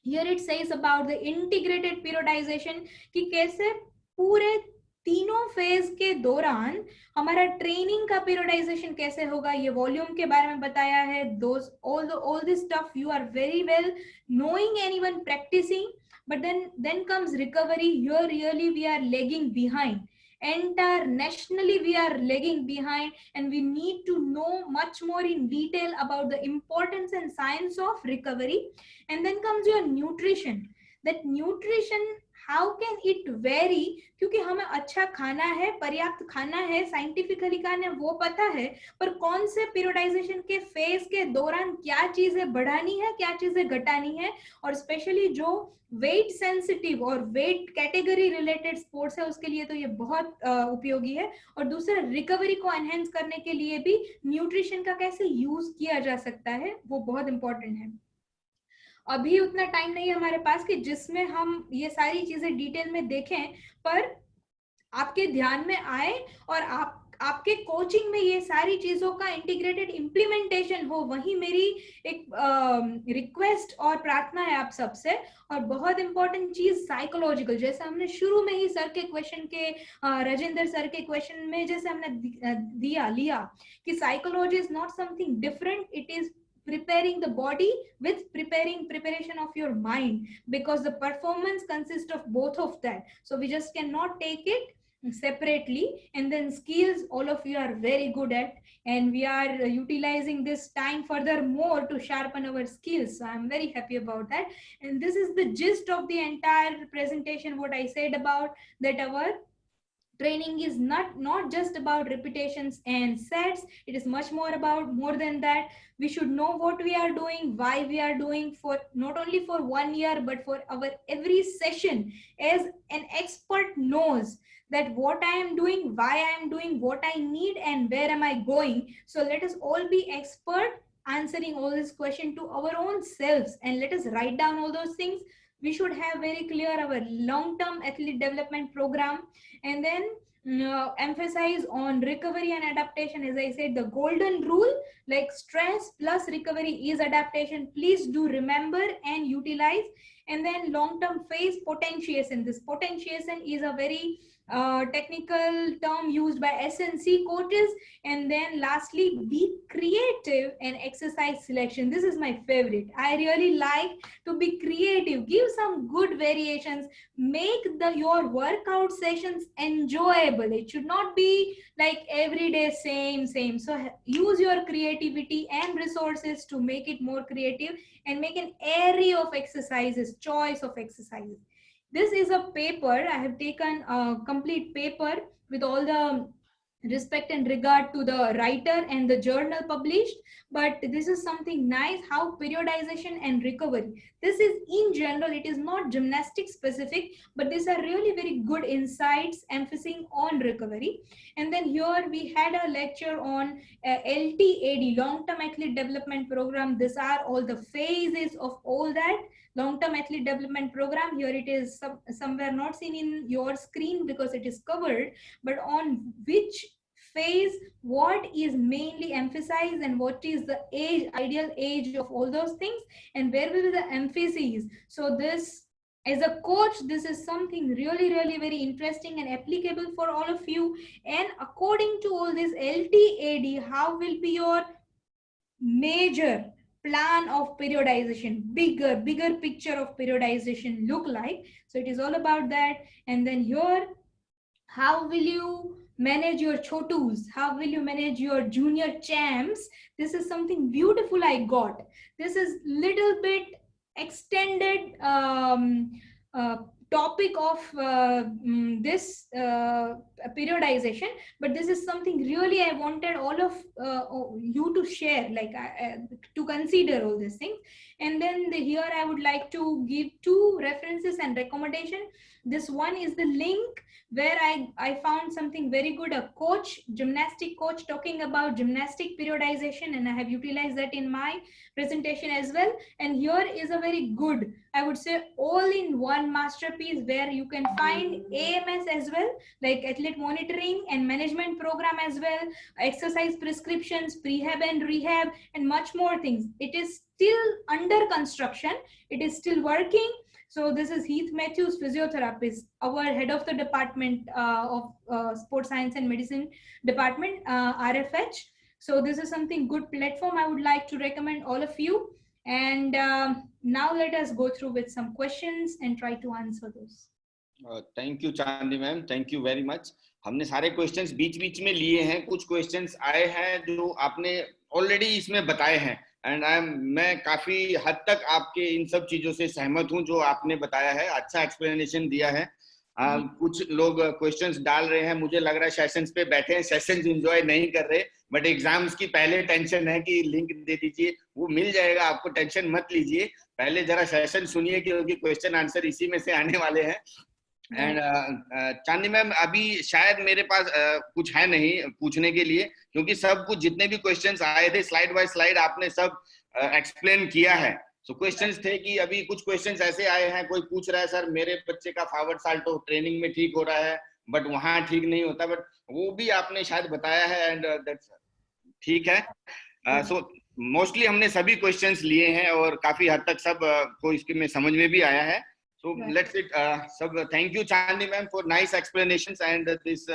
Here it says about the integrated periodisation कि कैसे पूरे तीनों फेज के दौरान हमारा ट्रेनिंग का पीरियोडाइजेशन कैसे होगा। ये वॉल्यूम के बारे में बताया है। दोस all this stuff you are very well knowing and even practicing, but then comes recovery. Here really we are lagging behind, entire nationally we are lagging behind, and we need to know much more in detail about the importance and science of recovery. And then comes your nutrition, that nutrition how can it very, क्योंकि हमें अच्छा खाना है, पर्याप्त खाना है, scientifically खाना है वो पता है, पर कौन से पीरियोडाइजेशन के फेज के दौरान क्या चीजें बढ़ानी है, क्या चीजें घटानी है। और स्पेशली जो वेट सेंसिटिव और वेट कैटेगरी रिलेटेड स्पोर्ट्स है उसके लिए तो ये बहुत उपयोगी है। और दूसरा रिकवरी को एनहेंस करने के लिए भी न्यूट्रिशन का कैसे यूज किया जा सकता है वो बहुत इंपॉर्टेंट है। अभी उतना टाइम नहीं है हमारे पास कि जिसमें हम ये सारी चीजें डिटेल में देखें, पर आपके ध्यान में आए और आपके कोचिंग में ये सारी चीजों का इंटीग्रेटेड इम्प्लीमेंटेशन हो, वही मेरी एक रिक्वेस्ट और प्रार्थना है आप सबसे। और बहुत इंपॉर्टेंट चीज साइकोलॉजिकल, जैसे हमने शुरू में ही सर के क्वेश्चन के राजेंद्र सर के क्वेश्चन में जैसे हमने लिया कि psychology is not something different, it is preparing the body with preparation of your mind, because the performance consists of both of that. So we just cannot take it separately. And then skills, all of you are very good at, and we are utilizing this time furthermore to sharpen our skills. So I'm very happy about that. And this is the gist of the entire presentation, what I said about that. Our training is not just about repetitions and sets. It is much more about more than that. We should know what we are doing, why we are doing, for not only for 1 year but for our every session, as an expert knows that what I am doing, why I am doing, what I need, and where am I going. So let us all be expert answering all these questions to our own selves, and let us write down all those things. We should have very clear our long-term athlete development program, and then emphasize on recovery and adaptation. As I said, the golden rule, like stress plus recovery is adaptation. Please do remember and utilize. And then long-term phase potentiation. This potentiation is a very technical term used by SNC coaches. And then lastly, be creative and exercise selection. This is my favorite. I really like to be creative. Give some good variations. Make your workout sessions enjoyable. It should not be like every day same. So use your creativity and resources to make it more creative, and make an array of exercises, choice of exercises. This is a paper. I have taken a complete paper with all the respect and regard to the writer and the journal published, but this is something nice, how periodization and recovery. This is in general, it is not gymnastic specific, but these are really very good insights emphasizing on recovery. And then here we had a lecture on LTAD, long-term athlete development program. These are all the phases of all that long-term athlete development program. Here it is somewhere not seen in your screen because it is covered, but on which phase what is mainly emphasized, and what is the age, ideal age of all those things, and where will be the emphasis. So this, as a coach, this is something really very interesting and applicable for all of you. And according to all this LTAD, how will be your major plan of periodization, bigger picture of periodization look like? So it is all about that. And then here, how will you manage your chotus? How will you manage your junior champs? This is something beautiful I got. This is little bit extended topic of this periodization, but this is something really I wanted all of you to share, like to consider all these things. And then here I would like to give 2 references and recommendation. This one is the link where I found something very good, a coach, gymnastic coach, talking about gymnastic periodization, and I have utilized that in my presentation as well. And here is a very good, I would say, all-in-one masterpiece where you can find AMS as well, like athlete monitoring and management program as well, exercise prescriptions, prehab and rehab, and much more things. It is still under construction. It is still working. So this is Heath Matthews, physiotherapist, our head of the department of sports science and medicine department, RFH. So this is something good platform I would like to recommend all of you. And now let us go through with some questions and try to answer those. Thank you चांदी ma'am, thank you very much. हमने सारे questions बीच में लिए हैं. कुछ questions आए हैं जो आपने ऑलरेडी इसमें बताए हैं, एंड मैं काफी हद तक आपके इन सब चीजों से सहमत हूं जो आपने बताया है. अच्छा एक्सप्लेनेशन दिया है. कुछ लोग क्वेश्चंस डाल रहे हैं, मुझे लग रहा है सेशंस पे बैठे हैं, सेशंस एंजॉय नहीं कर रहे, बट एग्जाम्स की पहले टेंशन है कि लिंक दे दीजिए, वो मिल जाएगा आपको, टेंशन मत लीजिए. पहले जरा सेशन सुनिए क्योंकि क्वेश्चन आंसर इसी में से आने वाले हैं. एंड चांदनी मैम, अभी शायद मेरे पास कुछ है नहीं पूछने के लिए, क्योंकि सब कुछ जितने भी क्वेश्चंस आए थे स्लाइड बाय स्लाइड आपने सब एक्सप्लेन किया है. सो क्वेश्चंस थे कि अभी कुछ क्वेश्चंस ऐसे आए हैं, कोई पूछ रहा है सर मेरे बच्चे का फॉरवर्ड साल्टो ट्रेनिंग में ठीक हो रहा है बट वहां ठीक नहीं होता, बट वो भी आपने शायद बताया है, एंड दैट्स ठीक है. सो मोस्टली हमने सभी क्वेश्चंस लिए हैं और काफी हद तक सब को इसके में समझ में भी आया है. So let's it. Thank you, Chandni ma'am, for nice explanations and this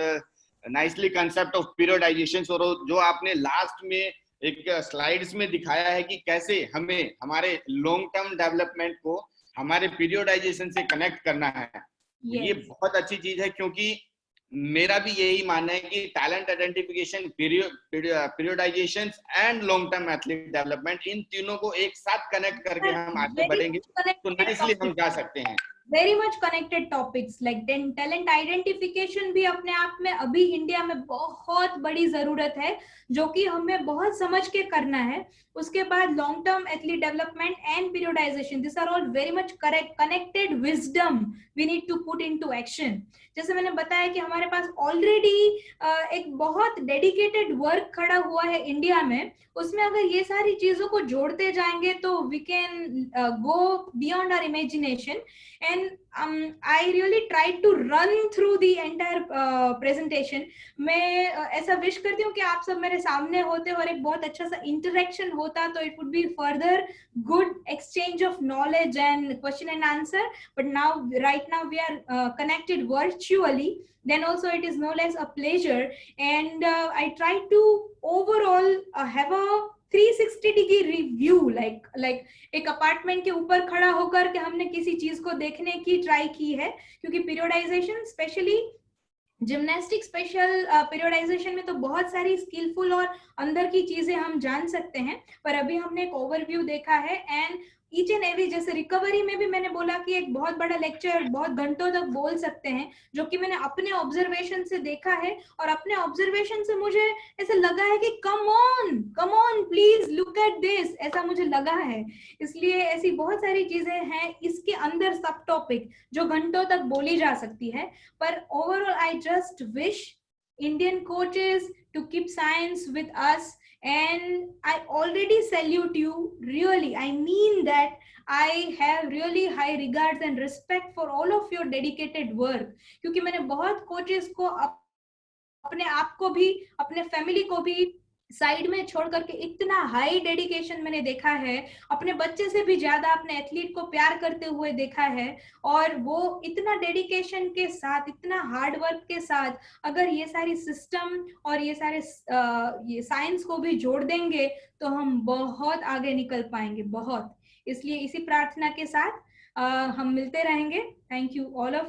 nicely concept of periodization. So जो आपने लास्ट में एक स्लाइड्स में दिखाया है कि कैसे हमें हमारे लॉन्ग टर्म डेवलपमेंट को हमारे पीरियोडाइजेशन से कनेक्ट करना है। ये बहुत अच्छी चीज है, क्योंकि मेरा भी यही मानना है कि talent identification, periodisation and long term athlete development, इन तीनों को एक साथ कनेक्ट करके हम आगे बढ़ेंगे तो नाइसली हम जा सकते हैं। Very much connected topics like talent identification भी अपने आप में अभी इंडिया में बहुत बड़ी जरूरत है, जो कि हमें बहुत समझ के करना है। उसके बाद long term athlete development and periodisation, this are all very much connected wisdom we need to put into action. जैसे मैंने बताया कि हमारे पास ऑलरेडी एक बहुत डेडिकेटेड वर्क खड़ा हुआ है इंडिया में, उसमें अगर ये सारी चीजों को जोड़ते जाएंगे तो we can go beyond our imagination. And I really tried to run through the entire presentation. मैं ऐसा विश करती हूँ कि आप सब मेरे सामने होते और एक बहुत अच्छा सा इंटरेक्शन होता, तो it would be further good exchange of knowledge and question and answer. But now, right now, we are connected virtually. Then also it is no less a pleasure, and I tried to overall have a 360 degree review, like एक apartment के ऊपर खड़ा होकर के हमने किसी चीज को देखने की ट्राई की है, क्योंकि पीरियोडाइजेशन स्पेशली जिम्नास्टिक स्पेशल पीरियोडाइजेशन में तो बहुत सारी स्किलफुल और अंदर की चीजें हम जान सकते हैं, पर अभी हमने एक ओवरव्यू देखा है। एंड ईच एंड एवरी, जैसे रिकवरी में भी मैंने बोला कि एक बहुत बड़ा लेक्चर बहुत घंटों तक बोल सकते हैं, जो कि मैंने अपने ऑब्जर्वेशन से देखा है, और अपने ऑब्जर्वेशन से मुझे ऐसा लगा है कि come on please look at this, ऐसा मुझे लगा है। इसलिए ऐसी बहुत सारी चीजें हैं इसके अंदर सब टॉपिक जो घंटों तक बोली जा सकती है, पर overall I just wish Indian coaches to keep science with us, and I already salute you. Really, I mean that. I have really high regards and respect for all of your dedicated work, क्योंकि मैंने बहुत coaches को अपने आप को भी, अपने family को भी साइड में छोड़ करके इतना हाई डेडिकेशन मैंने देखा है, अपने बच्चे से भी ज्यादा अपने एथलीट को प्यार करते हुए देखा है, और वो इतना डेडिकेशन के साथ, इतना हार्ड वर्क के साथ अगर ये सारी सिस्टम और ये सारे ये साइंस को भी जोड़ देंगे तो हम बहुत आगे निकल पाएंगे, बहुत। इसलिए इसी प्रार्थना के साथ हम मिलते रहेंगे। Thank you all of